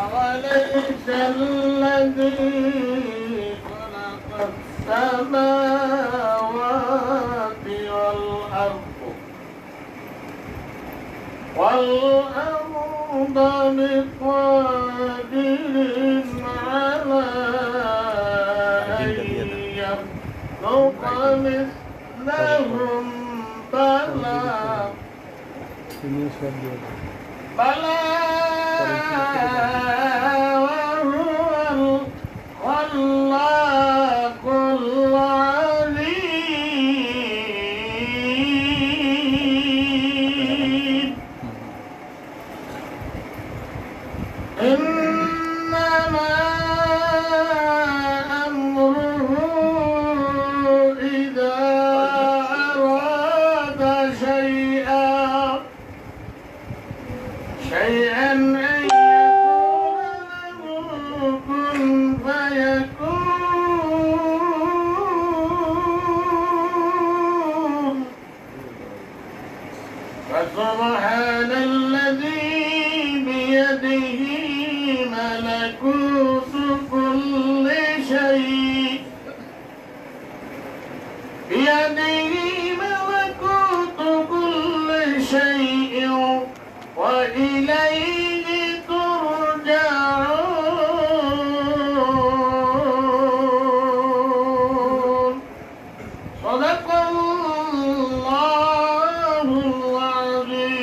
أوليس الذي خلق السماوات والأرض بقادر على أن يخلق مثلهم بلى وهو الخلاق العليم إنما أمره إذا أراد شيئا أن يقول له كن فيكون فسبحان الذي بيده ملكوت كل شيء وإليه ترجعون صدق الله العظيم.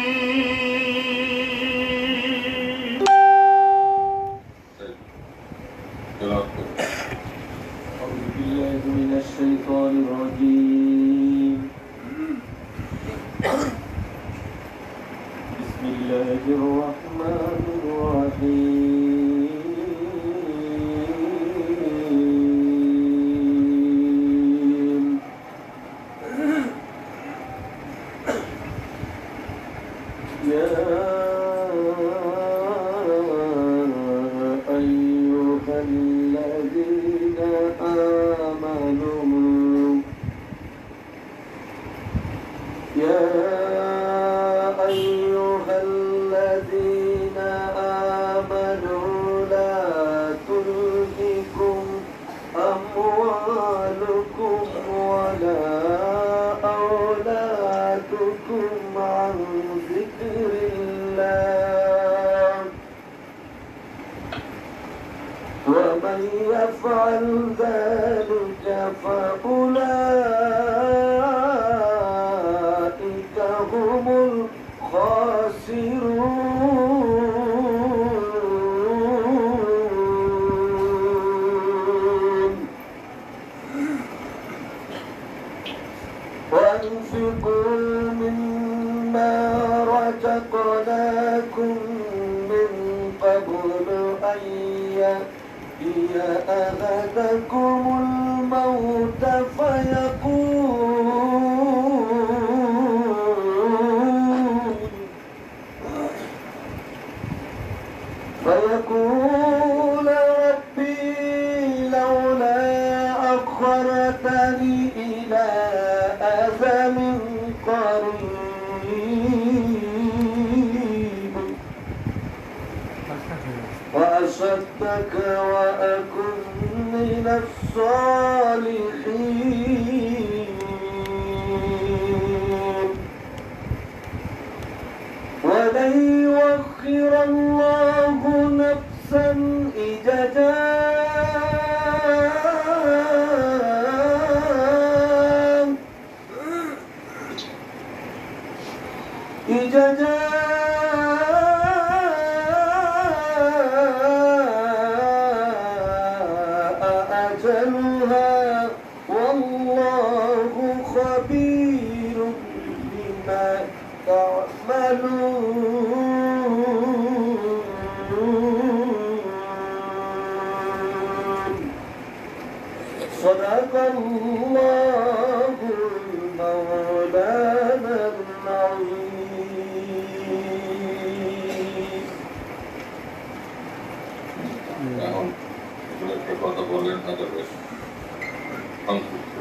أعوذ بالله من الشيطان الرجيم. بسم الله الرحمن الرحيم. يا أيها الذين آمنوا لا تلهكم أموالكم ولا أولادكم عن ذكر الله ومن يفعل ذلك فأولئك هم الخاسرون. وأنفقوا مما رزقناكم من قبل أن يأتي أحدكم الموت فيقول ربي لولا أخرتني إلى أجل قريب وأصدق وأكن من الصالحين ولن يؤخر الله نفسا إذا جاء أجلها والله خبير بما تعملون. صدق الله مولانا العظيم. এখন একটা কথা বলেন তাদের বেশ সংক্ষিপ্ত।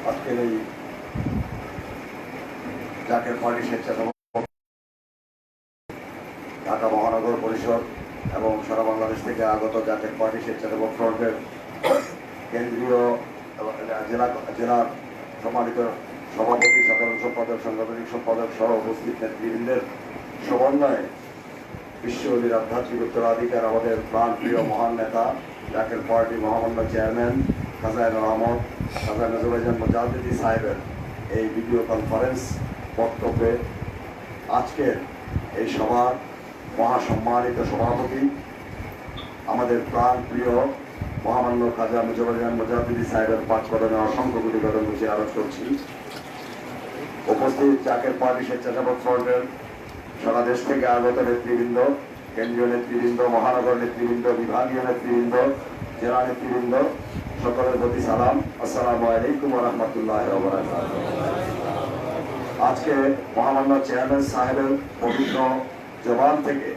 আজকের এই জাকের পার্টি স্বেচ্ছাসেবক ঢাকা মহানগর পরিষদ এবং সারা বাংলাদেশ থেকে আগত জাকের পার্টি স্বেচ্ছাসেবক ফ্রন্টের কেন্দ্রীয় জেলার সম্মানিত সভাপতি, সাধারণ সম্পাদক, সাংগঠনিক সম্পাদক সহ উপস্থিত নেতৃবৃন্দের সমন্বয়ে বিশ্ব অলির আধ্যাত্মিক উত্তরাধিকার আমাদের প্রাণপ্রিয় মহান নেতা জাকের পার্টি মহামান্য চেয়ারম্যান খাজাইনুর আহমদ খাজা নজরুল মুজাহিদি সাহেবের এই ভিডিও কনফারেন্স বক্তব্যে আজকের এই সভার মহাসম্মানিত সভাপতি আমাদের প্রাণপ্রিয় মহামান্য খাজা নজরুল মুজাহিদি সাহেবের পাঁচ কদমে অসংখ্য কোটি কদম গুছিয়ে আরোপ করছি। উপস্থিত জাকের পার্টি স্বেচ্ছাসেবক ফ্রন্টের সারা দেশ থেকে আগত নেতৃবৃন্দ, কেন্দ্রীয় নেতৃবৃন্দ, মহানগর নেতৃবৃন্দ, বিভাগীয় নেতৃবৃন্দ, জেলা নেতৃবৃন্দ, সকলের প্রতি সালাম। আসসালামু আলাইকুম ওয়া রাহমাতুল্লাহি ওয়া বারাকাতুহু। আজকে মহামান্য চেয়ারম্যান সাহেবের পবিত্র জবান থেকে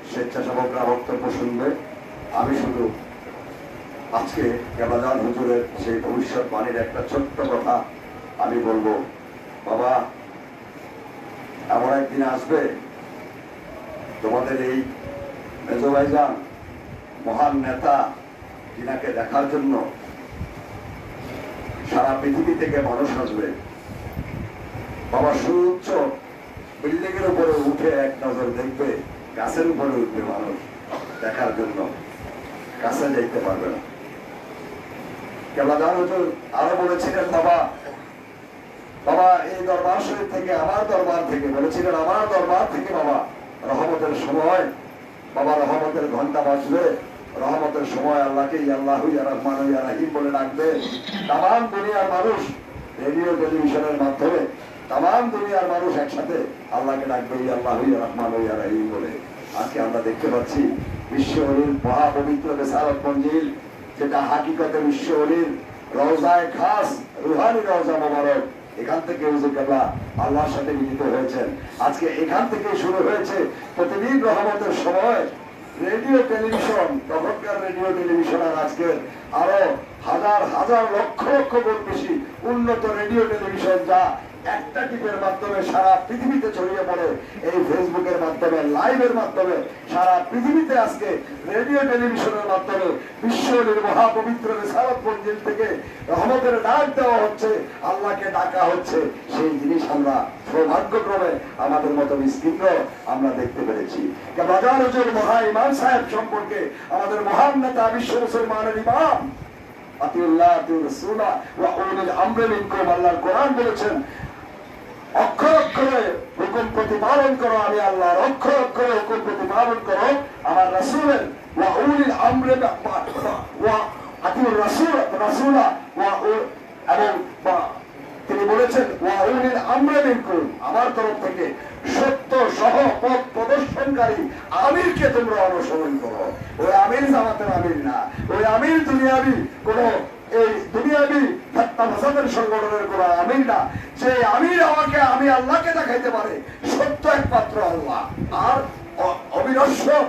স্বেচ্ছাসেবকরা বক্তব্য শুনবে। আমি শুধু আজকে কেবলাজান হুজুরের সেই ভবিষ্যৎবাণীর একটা ছোট্ট কথা আমি বলবো। বাবা, এমন একদিন আসবে তোমাদের এই মেজো ভাইজান মহান নেতা যিনাকে দেখার জন্য সারা পৃথিবী থেকে মানুষ আসবে। বাবা, সুউচ্চ বিল্ডিং এর উপরে উঠে এক নজর দেখবে, গাছের উপরে উঠবে মানুষ দেখার জন্য, কাছে যাইতে পারবে না। কেবলাজান হুজুর আরো বলেছিলেন, বাবা বাবা এই দরবার শরীফ থেকে আমার দরবার থেকে বলেছিলেন, আমার দরবার থেকে বাবা রহমতের সময়, বাবা রহমতের ঘন্টা বাজবে, রহমতের সময় আল্লাহকে ইয়াল্লাহু ইয়া রহমান ইয়া রাহিম বলে ডাকবে। তাম দুনিয়ার মানুষ রেডিও টেলিভিশনের মাধ্যমে তাম দুনিয়ার মানুষ একসাথে আল্লাহকে ডাকবে ইয়াল্লাহু ইয়া রহমান ইয়া রাহিম বলে। আজকে আমরা দেখতে পাচ্ছি বিশ্ব অলির মহাপবিত্র বেসারত মঞ্জিল, যেটা হাকিকতে বিশ্ব অলির রওজায়ে খাস, রুহানি রওজা মোবারক, এখান থেকে হুজুর কেবলা আল্লাহর সাথে মিলিত হয়েছেন। আজকে এখান থেকে শুরু হয়েছে প্রতিদিন রহমতের সময়। রেডিও টেলিভিশন, তখনকার রেডিও টেলিভিশন আর আজকের আরো হাজার হাজার লক্ষ লক্ষ গুণ বেশি উন্নত রেডিও টেলিভিশন, যা একটা টিপের মাধ্যমে সারা পৃথিবীতে ছড়িয়ে পড়ে। এই ফেসবুকের মাধ্যমে, লাইভের মাধ্যমে সারা পৃথিবীতে আজকে রেডিও টেলিভিশনের মাধ্যমে বিশ্ব মহাপবিত্র রিসালাত মঞ্জিল থেকে রহমতের ডাক দেওয়া হচ্ছে, আল্লাহকে ডাকা হচ্ছে। সেই জিনিস আমরা সৌভাগ্যক্রমে আমাদের মতো মিসকিনরা আমরা দেখতে পেরেছি। বাজার হুজুর মহা ইমাম সাহেব সম্পর্কে আমাদের মহান নেতা বিশ্ব মুসলমানের ইমাম আতিউল্লাহ আতিউর রাসূলা ওয়া উলিল আমরি মিনকুম, আল্লাহর কোরআন বলেছেন, অক্ষর অক্ষরে হুকুম প্রতিপালন করো, আমি আল্লাহর অক্ষর অক্ষরে হুকুম প্রতিপালন করো আমার রাসূলের, ওয়া উলিল আমরি ওয়া আতিউর রাসূলা ওয়া এবং তিনি বলেছেন ওয়া উলিল আমরি মিনকুম, আমার তরফ থেকে সত্য সহ পথ প্রদর্শনকারী আমিরকে তোমরা অনুসরণ করো। ওই আমির জামাতের আমির না, ওই আমির দুনিয়াবি কোন এই দুনিয়াবি ফাসাদের সংগঠনের কোন আমির না। যে আমির আমাকে আমি আল্লাহকে দেখাইতে পারে, সত্য একমাত্র আল্লাহ, আর অবিনশ্বর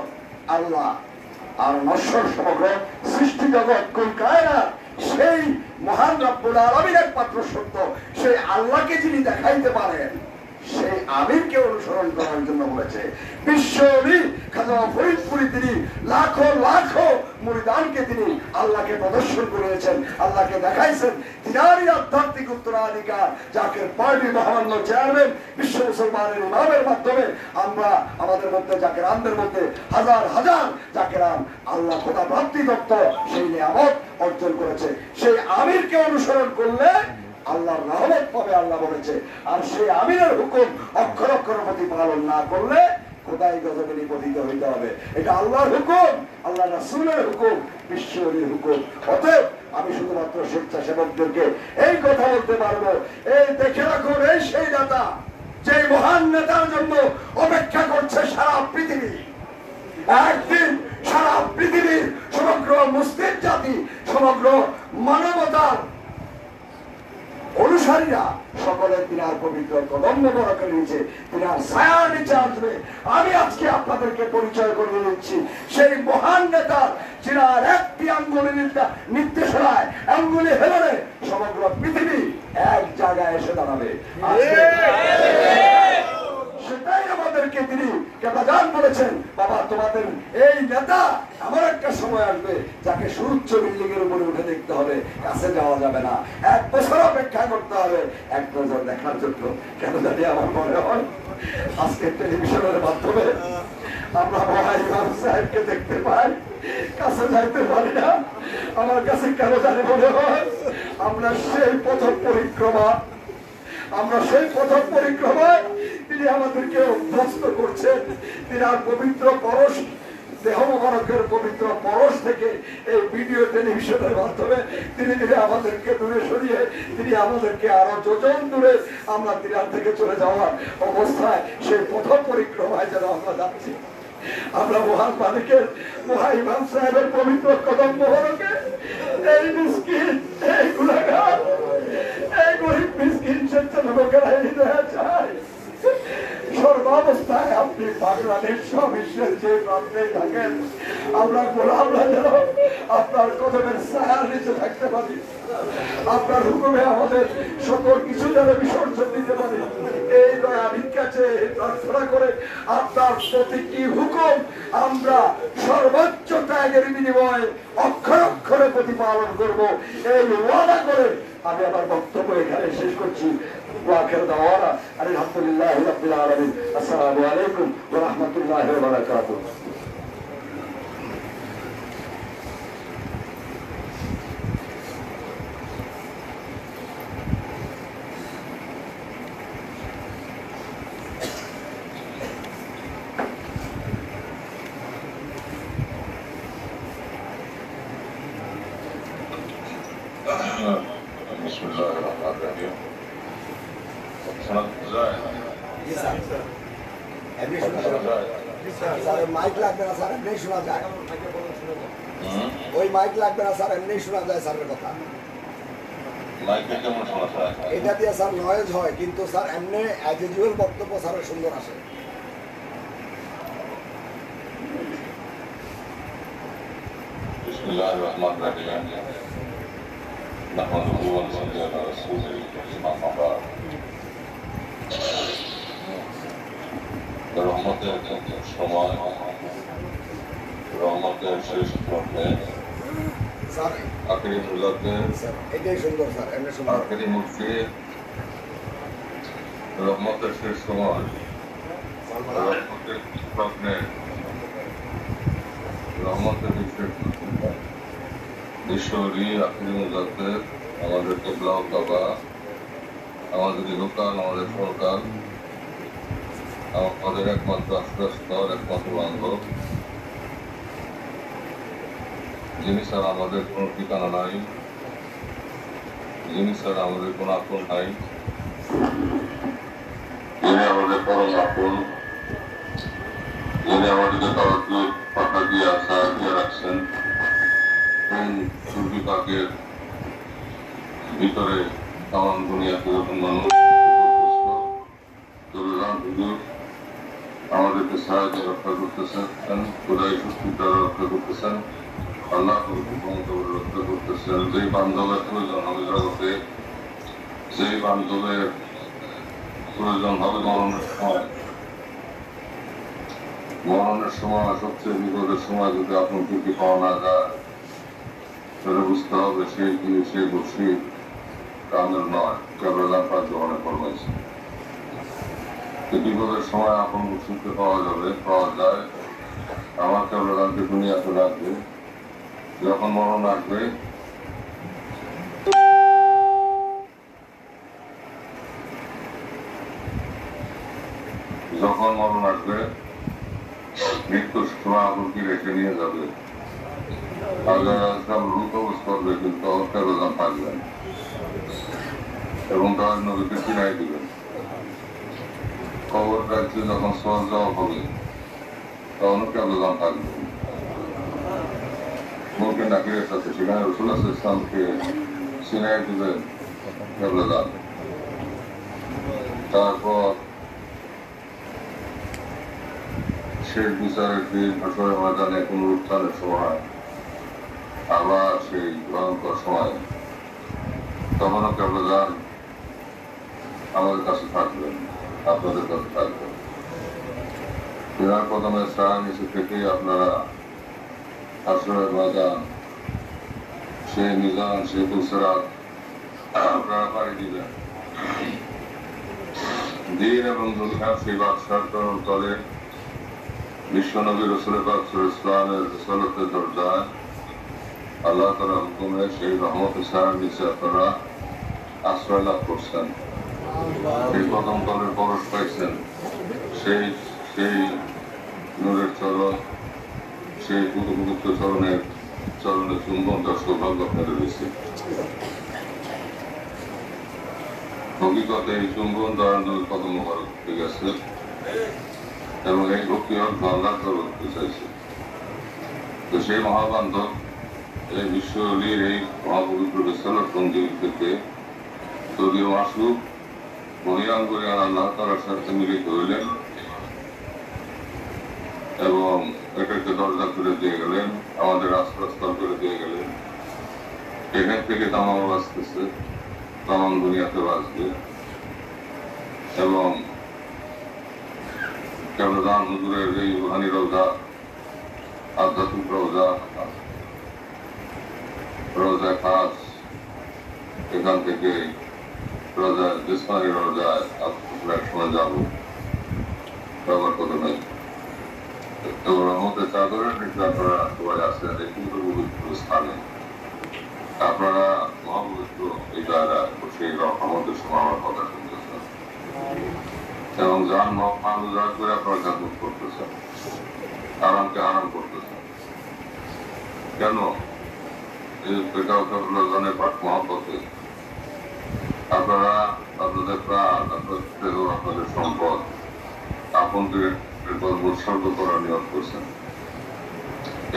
আল্লাহ, আর নশ্বর সমগ্র সৃষ্টি জগৎ কুল কায়নাত, সেই মহান রব্বুল আলামিন একমাত্র সত্য। সেই আল্লাহকে যিনি দেখাইতে পারেন, সেই আমিরকে অনুসরণ করার জন্য বলেছে। বিশ্ব নবী খাজা ফরিদপুরি তিনি লাখো লাখো মুরিদানকে তিনি আল্লাহকে প্রদর্শন করেছেন, আল্লাহকে দেখাইছেন। তিনারই আধ্যাত্মিক উত্তরাধিকার জাকের পার্টি মহামান্য চেয়ারম্যান বিশ্ব মুসলমানের ইমামের মাধ্যমে আমরা আমাদের মধ্যে জাকেরানদের মধ্যে হাজার হাজার জাকেরান আল্লাহ খোদা প্রাপ্তি দত্ত সেই নিয়ামত অর্জন করেছে। সেই আমিরকে অনুসরণ করলে আল্লাহর রহমত পাবে, আল্লাহ বলেছে। আর সেই আমিরের হুকুম অক্ষর অক্ষর প্রতিপালন না করলে খোদাই গজবে নিপতিত হইতে হবে। এটা আল্লাহর হুকুম, আল্লাহ রাসূলের হুকুম, বিশ্ব অলির হুকুম। অতএব আমি শুধুমাত্র স্বেচ্ছাসেবকদেরকে এই কথা বলতে পারবো, এই দেখে রাখুন, এই সেই নেতা, যে মহান নেতার জন্য অপেক্ষা করছে সারা পৃথিবী। একদিন সারা পৃথিবীর সমগ্র মুসলিম জাতি, সমগ্র মানবতার অনুসারীরা সকলে তিনার পবিত্র কদম মোবারকের নিচে তিনার ছায়ার নিচে আসবে। আমি আজকে আপনাদেরকে পরিচয় করিয়ে দিচ্ছি সেই মহান নেতার যিনার একটি আঙ্গুলির নির্দেশনায় আঙ্গুলি হেলনে সমগ্র পৃথিবী এক জায়গায় এসে দাঁড়াবে। সেটাই আমাদেরকে তিনি কেবাজান বলেছেন, বাবা তোমাদের এই নেতা এমন একটা সময় আসবে যাকে সুউচ্চ বিল্ডিং এর উপরে উঠে দেখতে হবে, কাছে যাওয়া যাবে না, 1 বছর অপেক্ষা করতে হবে এক নজর দেখার জন্য। কেন জানি আমার মনে হয় আজকে টেলিভিশনের মাধ্যমে আমরা মহাই ইমাম সাহেবকে দেখতে পাই, কাছে যাইতে পারি না। আমার কাছে কেন জানি মনে হয় আমরা সেই পথ পরিক্রমায় তিনি আমাদেরকে অভ্যস্ত করছেন। তিনি আর পবিত্র পরশ দেহ মোবারকের পবিত্র পরশ থেকে এই ভিডিও টেলিভিশনের মাধ্যমে তিনি আমাদেরকে দূরে সরিয়ে তিনি আমাদেরকে আরো যোজন দূরে আমরা তিনার থেকে চলে যাওয়ার অবস্থায় সেই পথ পরিক্রমায় যেন আমরা যাচ্ছি। আমরা মহান মালিকের মহা ইমাম সাহেবের পবিত্র কদম মোবারকে এই মিসকিন, এই গুনাহগার, এই গরিব মিসকিন স্বেচ্ছাসেবকেরা হৃদয়ে চায় সর্বাবস্থায় আপনি বাংলাদেশ বিশ্বের যে প্রান্তেই থাকেন আমরা গোলামরা যেন আপনার কদমের ছায়ার নিচে থাকতে পারি, আপনার হুকুমে আমাদের সকল কিছু যেন বিসর্জন দিতে পারি। এই দয়ার কাছে প্রার্থনা করে আপনার প্রতিটি হুকুম আমরা সর্বোচ্চ ত্যাগের বিনিময়ে অক্ষর অক্ষরে প্রতিপালন করব, এই ওয়াদা করে আমি আমার বক্তব্য এখানে শেষ করছি। ওয়াখির দাওয়ানা আলহামদুলিল্লাহি রাব্বিল আলামিন। আসসালামু আলাইকুম ওয়া রাহমাতুল্লাহি ওয়া বারাকাতুহু। বিসমিল্লাহিররহমানিররহিম। শোনা যায়? জি স্যার, এমনি শোনা শোনা যায়। যায়? স্যার মাইক লাগবে না স্যার, এমনি শোনা যায়। হুম? ওই মাইক লাগবে না স্যার, এমনি শোনা যায় স্যারের কথা। মাইকে কেমন শোনা যায়? এটা দিয়ে স্যার নয়েজ হয়, কিন্তু স্যার এমনি অ্যাজ ইউজুয়াল বক্তব্য স্যারের সুন্দর আসে। বিসমিল্লাহিররহমানিররহিম। নাহমাদুহু ওয়া নুসাল্লি আলা রাসূলিল কারীম, আম্মা বা'দ। রহমতের সময়, রহমতের শেষ পর্বে স্যার আখেরি মুলাতে স্যার এটাই সুন্দর স্যার, এমনি সুন্দর। আখেরি মুফতি রহমতের শেষ সময়, রহমতের স্বপ্নে, রহমতের ঈশ্বরী আখেরি মুলাতে আমাদের কেবলা ও কাবা, আমাদের ইহকাল, আমাদের পরকাল, আমাদের একমাত্র আশ্রয়স্থল, একমাত্র বান্ধব, যিনি ছাড়া আমাদের কোনো ঠিকানা নাই, যিনি ছাড়া আমাদের কোনো আপন নাই, যিনি আমাদের পরম আপন, যিনি আমাদেরকে কাউকে পাতা দিয়ে আশা দিয়ে রাখছেন। কোন দুর্বিপাকের ভিতরে তামাম দুনিয়াতে যখন মানুষ আমাদেরকে সাহায্য রক্ষা করতেছেন, খোদাই সুস্থতা রক্ষা করতেছেন, আল্লাহ ক্ষমতা রক্ষা করতেছেন। যেই বান্ধবের প্রয়োজন হবে জগতে, সেই বান্ধবের প্রয়োজন হবে মরণের সময়। মরণের সময় সবচেয়ে বিপদের সময় যদি আপন থেকে পাওয়া না যায়, তাহলে বুঝতে হবে সেই বসি কামের নয়, কেবলাম পাঁচ জমানে ফরমাইছে। বিপদের সময় আপন মুসিদকে পাওয়া যায়। আমার কেবলামকে দুনিয়াতে লাগবে, যখন মরণ আসবে মৃত্যুর সময় আপনকে রেখে নিয়ে যাবে। রূপবোধ করবে, কিন্তু কেবলাম থাকবেন এবং তার নদীকে চিনাই দিবেন। কবর রাখতে যখন সহজ জবাব হবে, তখনও কেবলাম থাকবে। মুখে নাকিরের সাথে সেখানে রসুল ইসলামকে চিনাই দিবেন কেবলাম। তারপর শেষ বিচারের দিন আসলে ময়দানে পুনরুত্থানের সময় আবার সেই ভয়ঙ্কর সময় তখনও কেবল যান আমাদের কাছে থাকবেন, আপনাদের কাছে থাকবেন। বিরাট প্রথমে ছায়া নিচে থেকেই আপনারা আশ্রয়ের ময়দান, সেই মিজান, সেই পুলসেরাত আপনারা পাড়ি দিবেন। দিন এবং দুনিয়ার সেই বাদশার চরণ তলে বিশ্বনবী রাসূল পাক সাল্লাল্লাহু আলাইহি ওয়াসাল্লামের রিসালাতের দরজায় আল্লাহ তাআলার হুকুমে সেই রহমতের ছায়ার নিচে আপনারা আশ্রয় লাভ করছেন। সেই প্রথম তলের পরশ পাইছেন, সেই নূরের চরণ, সেই পবিত্র চরণের চুম্বন দেওয়ার সৌভাগ্য আপনাদের হয়েছে। হকিকতে এই চুম্বন দেওয়ার জন্য কত মোবারক হয়ে গেছে এবং এই ভক্তি অর্থ আল্লাহ করতে চাইছে। তো সেই মহাবান্ধব এই বিশ্বলীর এই মহাপবিত্র রিসালাত মঞ্জিল থেকে যদিও মাসুক বহিয়ান করিয়ান আল্লাহ তাআলার সাথে মিলিত হইলেন এবং এটাকে দরজা করে দিয়ে গেলেন, আমাদের আশ্রয়স্থল করে দিয়ে গেলেন। এখান থেকে তামাম বাঁচতেছে, তামাম দুনিয়াতে বাঁচবে এবং কেবলান হুজুরের এই রুহানি রওজা, আধ্যাত্মিক রওজা, রওজা খাস, এখান থেকে রওজা জিসমানি রওজায় আপনারা একসময় যাবো, ব্যবহার কথা নাই। এবং রহমতের চাদরের নিচে আপনারা সবাই আছেন এই পবিত্র পবিত্র স্থানে। আপনারা মহাপবিত্র এই জায়গায় সেই রহমতের সময় আমার কথা শুনতেছেন এবং যান মহানুজাত করে আপনারা জাগ্রত করতেছেন, আরামকে আরাম করতেছেন। কেন? এটা হলো জনের পাঠ মহাপথে আপনারা আপনাদের প্রাণ, আপনাদের সম্পদ আপনদের উৎসর্গ করার নিয়ত করছেন।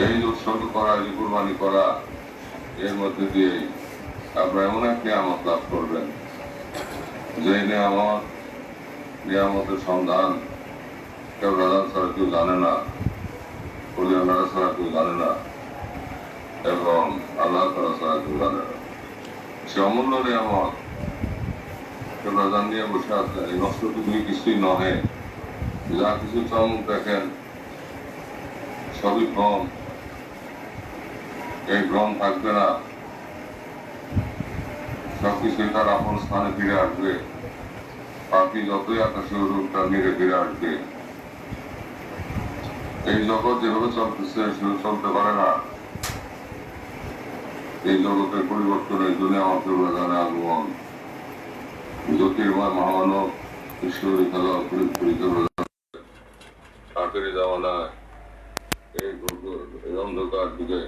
এই উৎসর্গ করা, এই কুরবানি করা, এর মধ্যে দিয়ে আপনারা এমন এক নিয়ামত লাভ করবেন যে নিয়ামতের সন্ধান কেউ রাজা ছাড়া কেউ জানে না, আল্লাহ ছাড়া কেউ জানে না এবং আল্লাহ তাআলা ছাড়া কেউ জানে না। সে অমূল্য নিয়ামত কেউ রাজা নিয়ে বসে আছেন। এই নষ্টটুকুনি কিছুই নহে, যা কিছু চমক দেখেন সবই ভ্রম। এই ভ্রম থাকবে না, সবকিছুই তার আপন স্থানে ফিরে আসবে। পাখি যতই আকাশে উড়ুক তার নিরে ফিরে আসবে। এই জগৎ যেভাবে চলতেছে সেভাবে চলতে পারে না। এই জগতের পরিবর্তন, এই দুনিয়া আমাকে জানে আগমন, জ্যোতির্ময় মহামানব ঈশ্বরী খেলা আখেরি জামানায় এই অন্ধকার যুগে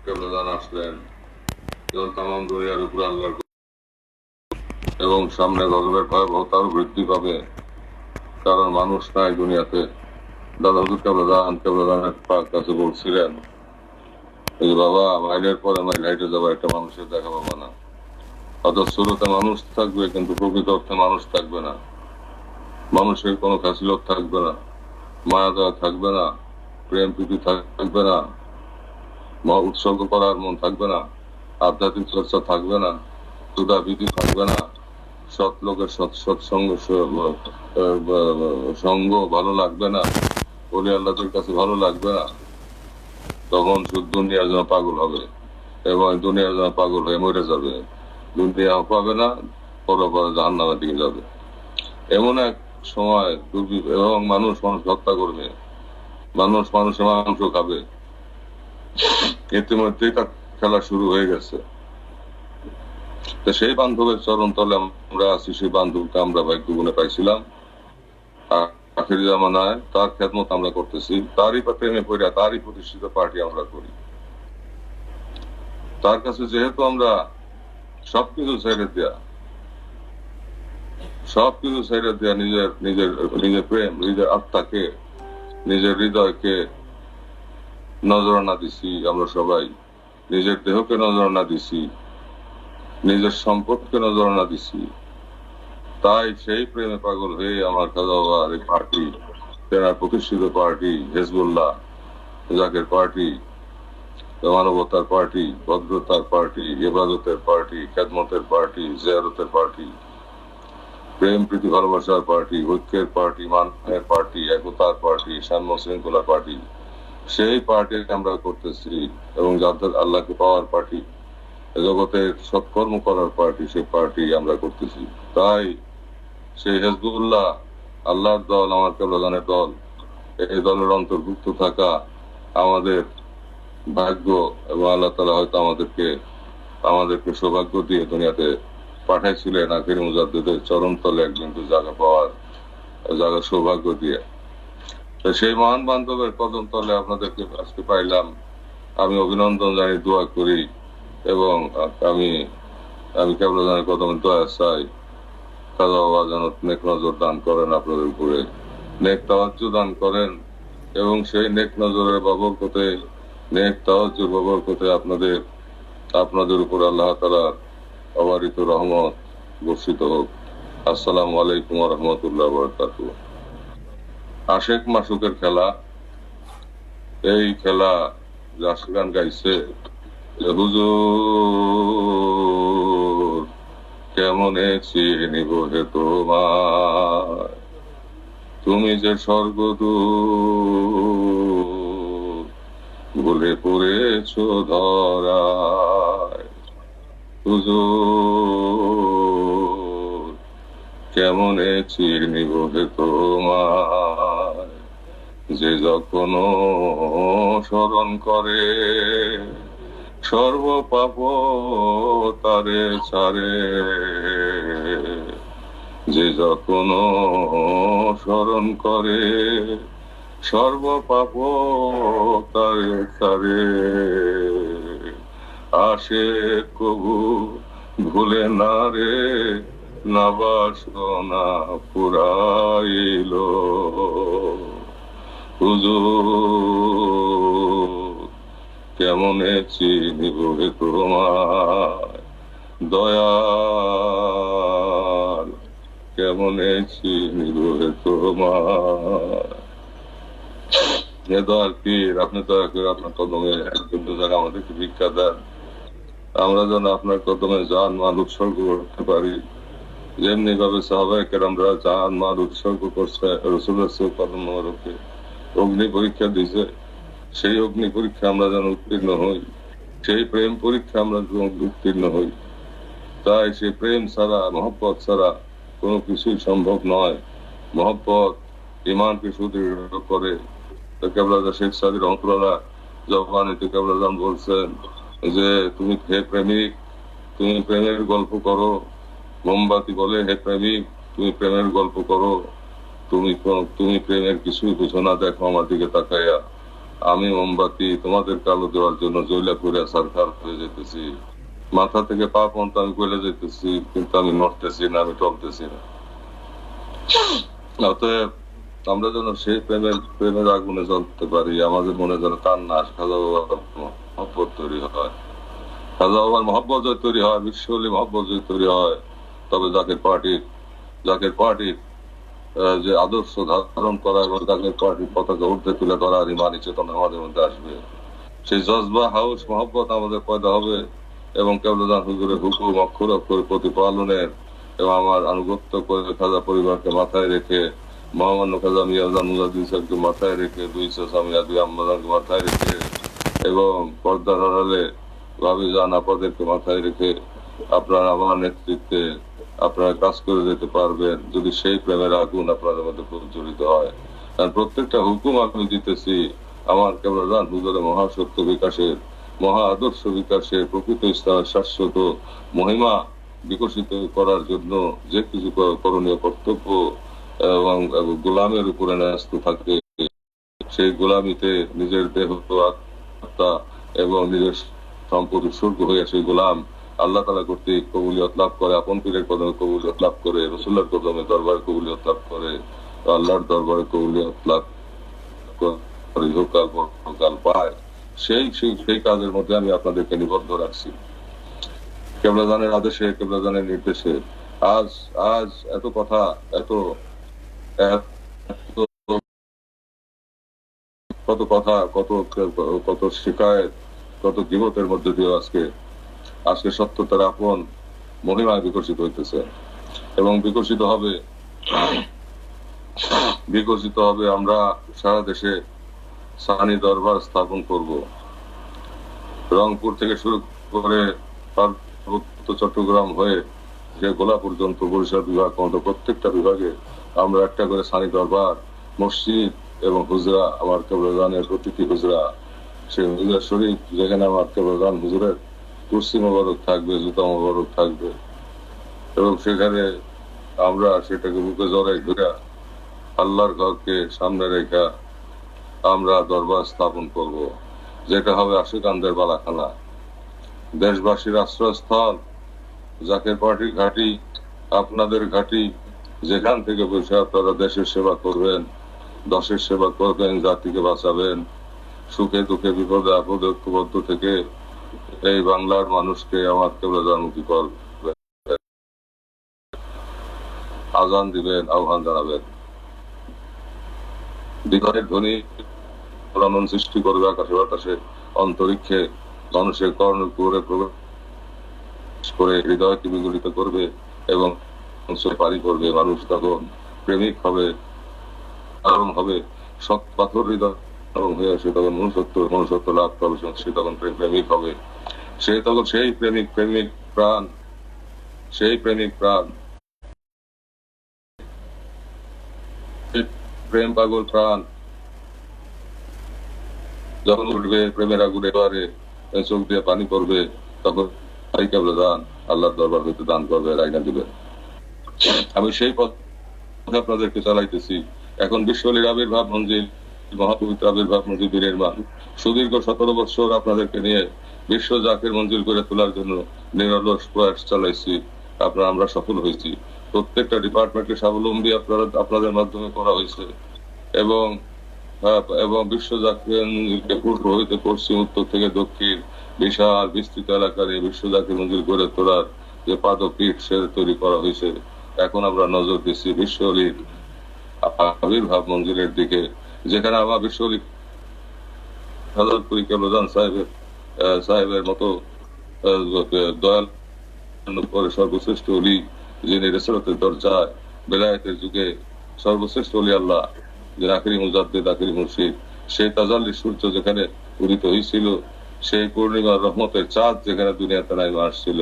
কেবলাদান আসলেন, যখন তামাম দুনিয়ার উপর আল্লাহর এবং সামনে গজবের ভয়াবহতার বৃদ্ধি পাবে, কারণ মানুষ নাই দুনিয়াতে। দাদা হুজুর কেবলাদানের কাছে বলছিলেন যে বাবা, মাইলের পরে মাইল হাইটে যাবো, একটা মানুষের দেখা পাবো না। অর্থাৎ শুরুতে মানুষ থাকবে কিন্তু প্রকৃত অর্থে মানুষ থাকবে না। মানুষের কোনো ফ্যাসিলত থাকবে না, মায়া দয়া থাকবে না, প্রেম প্রীতি থাকবে না, উৎসর্গ করার মন থাকবে না, আধ্যাত্মিক চর্চা থাকবে না, সুদা ভীতি থাকবে না, সৎ লোকের সৎসঙ্গ সঙ্গ ভালো লাগবে না, ওলি আল্লাহদের কাছে ভালো লাগবে না। তখন শুধু দুনিয়ার জন্য পাগল হবে এবং দুনিয়ার জন্য পাগল হয়ে মরে যাবে। দুনিয়া পাবে না, পরপরে জাহান্নামের দিকে যাবে। এমন এক সময় এবং মানুষ হত্যা করবে, মানুষ মানুষের মাংস খাবে। ইতিমধ্যেই তার খেলা শুরু হয়ে গেছে। তো সেই বান্ধবের চরণ তলে আমরা আছি, সেই বান্ধবকে আমরা ভাগ্য গুণে পাইছিলাম। আখেরি জামানায় তার খেদমত আমরা করতেছি, তারই প্রেমে পড়ে তারই প্রতিষ্ঠিত পার্টি আমরা করি। তার কাছে যেহেতু আমরা সবকিছু ছেড়ে দেয়া নিজের প্রেম, নিজের আত্মাকে, নিজের হৃদয়কে নজরানা দিছি, আমরা সবাই নিজের দেহকে নজরানা দিছি, নিজের সম্পদকে নজরানা দিছি, তাই সেই প্রেমে পাগল হয়ে আমার খাজা বাবার এই পার্টি, তেনার প্রতিষ্ঠিত পার্টি হিজবুল্লাহ, জাকের পার্টি, মানবতার পার্টি, ভদ্রতার পার্টি, ইবাদতের পার্টি, খেদমতের পার্টি, জিয়ারতের পার্টি, প্রেম প্রীতি ভালোবাসার পার্টি, ঐক্যের পার্টি, মানবের পার্টি, একতার পার্টি, সাম্য শৃঙ্খলা পার্টি, সেই পার্টি আমরা করতেছি। এবং যাদের আল্লাহকে পাওয়ার পার্টি, জগতের সৎকর্ম করার পার্টি, সেই পার্টি আমরা করতেছি। তাই সেই হিজবুল্লাহ, আল্লাহর দল, আমার কেবলানের দল, এই দলের অন্তর্ভুক্ত থাকা আমাদের ভাগ্য। এবং আল্লাহ তাআলা হয়তো আমাদেরকে সৌভাগ্য দিয়ে দুনিয়াতে পাঠাইছিলেন আখির মুজাদ্দিদের চরণ তলে একদিন জায়গা পাওয়ার, জায়গা সৌভাগ্য দিয়ে। তো সেই মহান বান্ধবের কদম তলে আপনাদেরকে আজকে পাইলাম। আমি অভিনন্দন জানি, দোয়া করি, এবং আমি কেবলানের কদমে দোয়া চাই। খাজা বাবা যেন নেক নজর দান করেন আপনাদের উপরে, নেক তাওয়াজ্জু দান করেন, এবং সেই নেক নজরের বরকতে, নেক তাওয়াজ্জুর বরকতে আপনাদের উপর আল্লাহ তাআলার অবারিত রহমত বর্ষিত হোক। আসসালামু আলাইকুম ওয়া রাহমাতুল্লাহি ওয়া বারাকাতুহু। আশেক মাসুকের খেলা, এই খেলা গান গাইছে যে হুজুর কেমনে চিনিব হে তোমায়, তুমি যে স্বর্গদূত ভুলে পড়েছ ধরায়। হুজুর কেমনে চিনিব হে তোমায়, যে যখন স্মরণ করে সর্বপাপ তারে ছাড়ে, যে যখন স্মরণ করে সর্বপাপ তারে ছাড়ে। আসে কবু ভুলে না রে, না বাসনা পুরাইল। হুজুর কেমনে চিনিব হে তোমায়, দয়াল কেমনে চিনিব হে তোমায়। হে দয়াল পীর, আপনি দয়া করে আপনার কদমে একজন যারা আমাদেরকে ভিক্ষা দেন, আমরা যেন আপনার কদমে জান মাল উৎসর্গ করতে পারি, যেমনি ভাবে সাহাবায়ে কেরামরা জান মাল উৎসর্গ করছে রাসূলুল্লাহ কদম মোবারকে, অগ্নি পরীক্ষা দিছে। সেই অগ্নি পরীক্ষা আমরা যেন উত্তীর্ণ হই, সেই প্রেম পরীক্ষা আমরা যেন উত্তীর্ণ হই। তাই সেই প্রেম ছাড়া, মহব্বত ছাড়া কোনো কিছুই সম্ভব নয়। মহব্বত ইমানকে সুদৃঢ় করে। কেবলাদার শেখ সাদি রহমাতুল্লাহ জবানিতে কেবলাদান বলছেন যে তুমি হে প্রেমিক, তুমি প্রেমের গল্প করো। মোমবাতি বলে হে প্রেমিক, তুমি প্রেমের গল্প করো। তুমি প্রেমের কিছুই বুঝো না, দেখো আমার দিকে তাকাইয়া। আমি মোমবাতি তোমাদের কালো দেওয়ার জন্য জয়লা করে সারখার হয়ে যেতেছি, মাথা থেকে পা পর্যন্ত আমি গলে যেতেছি, কিন্তু আমি নড়তেছি না, আমি টলতেছি না। অতএব আমরা যেন সেই প্রেমের আগুনে জ্বলতে পারি, আমাদের মনে যেন কান্না আসে, খাজা বাবার মহব্বত তৈরি হয়। খাজা বাবার মহব্বত যদি তৈরি হয়, বিশ্বলি মহব্বত যদি তৈরি হয়, তবে জাকের পার্টির যে আদর্শ ধারণ করা এবং জাকের পার্টির পতাকা উর্ধে তুলে ধরার ইমানি চেতনা আমাদের মধ্যে আসবে। সেই জজবা, হাউস, মহব্বত আমাদের পয়দা হবে, এবং কেবলাদান হুজুরের হুকুম অক্ষর অক্ষরে প্রতিপালনের এবং আমার আনুগত্য করে খাজা পরিবারকে মাথায় রেখে, মহামান্য খাজা মিয়াজান মুজাদ্দিদ সাহেবকে মাথায় রেখে, দুই সামিয়া দুই আম্মাজানকে মাথায় রেখে, এবং পর্দার আড়ালে ভাবিজান আপাদেরকে মাথায় রেখে আপনারা আমার নেতৃত্বে আপনারা কাজ করে যেতে পারবেন, যদি সেই প্রেমের আগুন আপনাদের মধ্যে প্রজ্বলিত হয়। কারণ প্রত্যেকটা হুকুম আমি দিতেছি আমার কেবলাদান হুজুরের মহাসত্য বিকাশের, মহা আদর্শ বিকাশের, প্রকৃত ইসলামের শাশ্বত মহিমা বিকশিত করার জন্য যে কিছু করণীয় কর্তব্য এবং গোলামের উপরে ন্যস্ত থাকে, সেই গোলামিতে নিজের দেহ আত্মা এবং নিজের সম্পদ উৎসর্গ হয়ে সেই গোলাম আল্লাহ তাআলা কর্তৃক কবুলিয়ত লাভ করে, আপন পীরের কদমে কবুলিয়ত লাভ করে, রাসূলের কদমে দরবারে কবুলিয়ত লাভ করে, আল্লাহর দরবারে কবুলিয়ত লাভ করে ইহকাল পরকাল পায়। সেই কাজের মধ্যে আমি আপনাদেরকে নিবদ্ধ রাখছি। কেবলাদানের আদেশে, কেবলাদানের নির্দেশে আজ আজ এত কথা, এত কত কথা, কত কত শিকায়ত, কত গীবতের মধ্যে দিয়ে আজকে সত্যতার আপন মহিমায় বিকশিত হইতেছে এবং বিকশিত হবে। আমরা সারা দেশে সানি দরবার স্থাপন করব। রংপুর থেকে শুরু করে পার্বত্য চট্টগ্রাম হয়ে যে গোলা পর্যন্ত বরিশাল বিভাগ পর্যন্ত প্রত্যেকটা বিভাগে আমরা একটা করে সানি দরবার, মসজিদ এবং হুজরা, আমার কেবলানের প্রতিটি হুজরা, সেই হুজরা শরীফ যেখানে আমার কেবলান হুজুরের কুরসি মোবারক থাকবে, জুতা মোবারক থাকবে এবং সেখানে আমরা সেটাকে বুকে জড়াই ধরে আল্লাহর ঘরকে সামনে রেখা আমরা দরবার স্থাপন করব, যেটা হবে আশিকানদের বালাখানা, দেশবাসীর আশ্রয়স্থল, জাকের পার্টির ঘাঁটি, আপনাদের ঘাঁটি। যেখান থেকে বসে আপনারা দেশের সেবা করবেন, দশের সেবা করবেন, জাতিকে বাঁচাবেন, সুখে দুঃখে বিপদে আপদে ঐক্যবদ্ধ থেকে এই বাংলার মানুষকে আমার কেবলামুখী করবেন, আজান দিবেন, আহ্বান জানাবেন। বিধানের ধ্বনি প্রলন সৃষ্টি করবে আকাশে বাতাসে, অন্তরিক্ষে মানুষের কর্ণকুরে প্রবেশ করে হৃদয়কে বিগলিত করবে এবং পারি করবে। মানুষ তখন প্রেমিক হবে, আরম হবে, সৎ পাথর হৃদয় আরম হয়ে আসে, তখন মনুষ্যত্ব লাভ করবে, সে তখন প্রেমিক হবে। সে তখন সেই প্রেমিক প্রাণ, সেই প্রেমিক প্রাণ, প্রেম পাগল প্রাণ যখন উঠবে, প্রেমের আগুনে এবারে চোখ দিয়ে পানি পড়বে, তখন আল্লাহর দরবার হইতে দান করবে, রায়না দিবে। আমি সেই পথ আপনাদেরকে চালাইতেছি। এখন বিশ্বলীর আবির্ভাব মঞ্জিল, মহাপবিত্র আবির্ভাব মঞ্জিল বীরের মান, সুদীর্ঘ 17 বছর আপনাদেরকে নিয়ে বিশ্ব জাকের মঞ্জিল করে তোলার জন্য নিরলস প্রয়াস চালাইছি। আমরা সফল হয়েছি। প্রত্যেকটা ডিপার্টমেন্টকে স্বাবলম্বী আপনাদের মাধ্যমে করা হয়েছে এবং বিশ্ব জাকের পূর্ব হইতে পশ্চিম, উত্তর থেকে দক্ষিণ বিশাল বিস্তৃত এলাকার এই বিশ্ব জাকের মঞ্জিল করে তোলার যে পাদপীঠ সে তৈরি করা হয়েছে। এখন আমরা নজর দিচ্ছি বিশ্বলীর আবির্ভাব মঞ্জিলের দিকে, যেখানে আমার বিশ্বলী হাজারপুরি কেবলান সাহেবের মতো দয়াল সর্বশ্রেষ্ঠ অলি, যিনি রেসালতের দরজায় বেলায়েতের যুগে সর্বশ্রেষ্ঠ অলি আল্লাহ, যে আখিরি মুজাদ্দিদ, আখিরি মুর্শিদ, সেই তাজাল্লি সূর্য যেখানে উদিত হয়েছিল, সেই পূর্ণিমার রহমতের চাঁদ যেখানে দুনিয়াতে নাইমা আসছিল,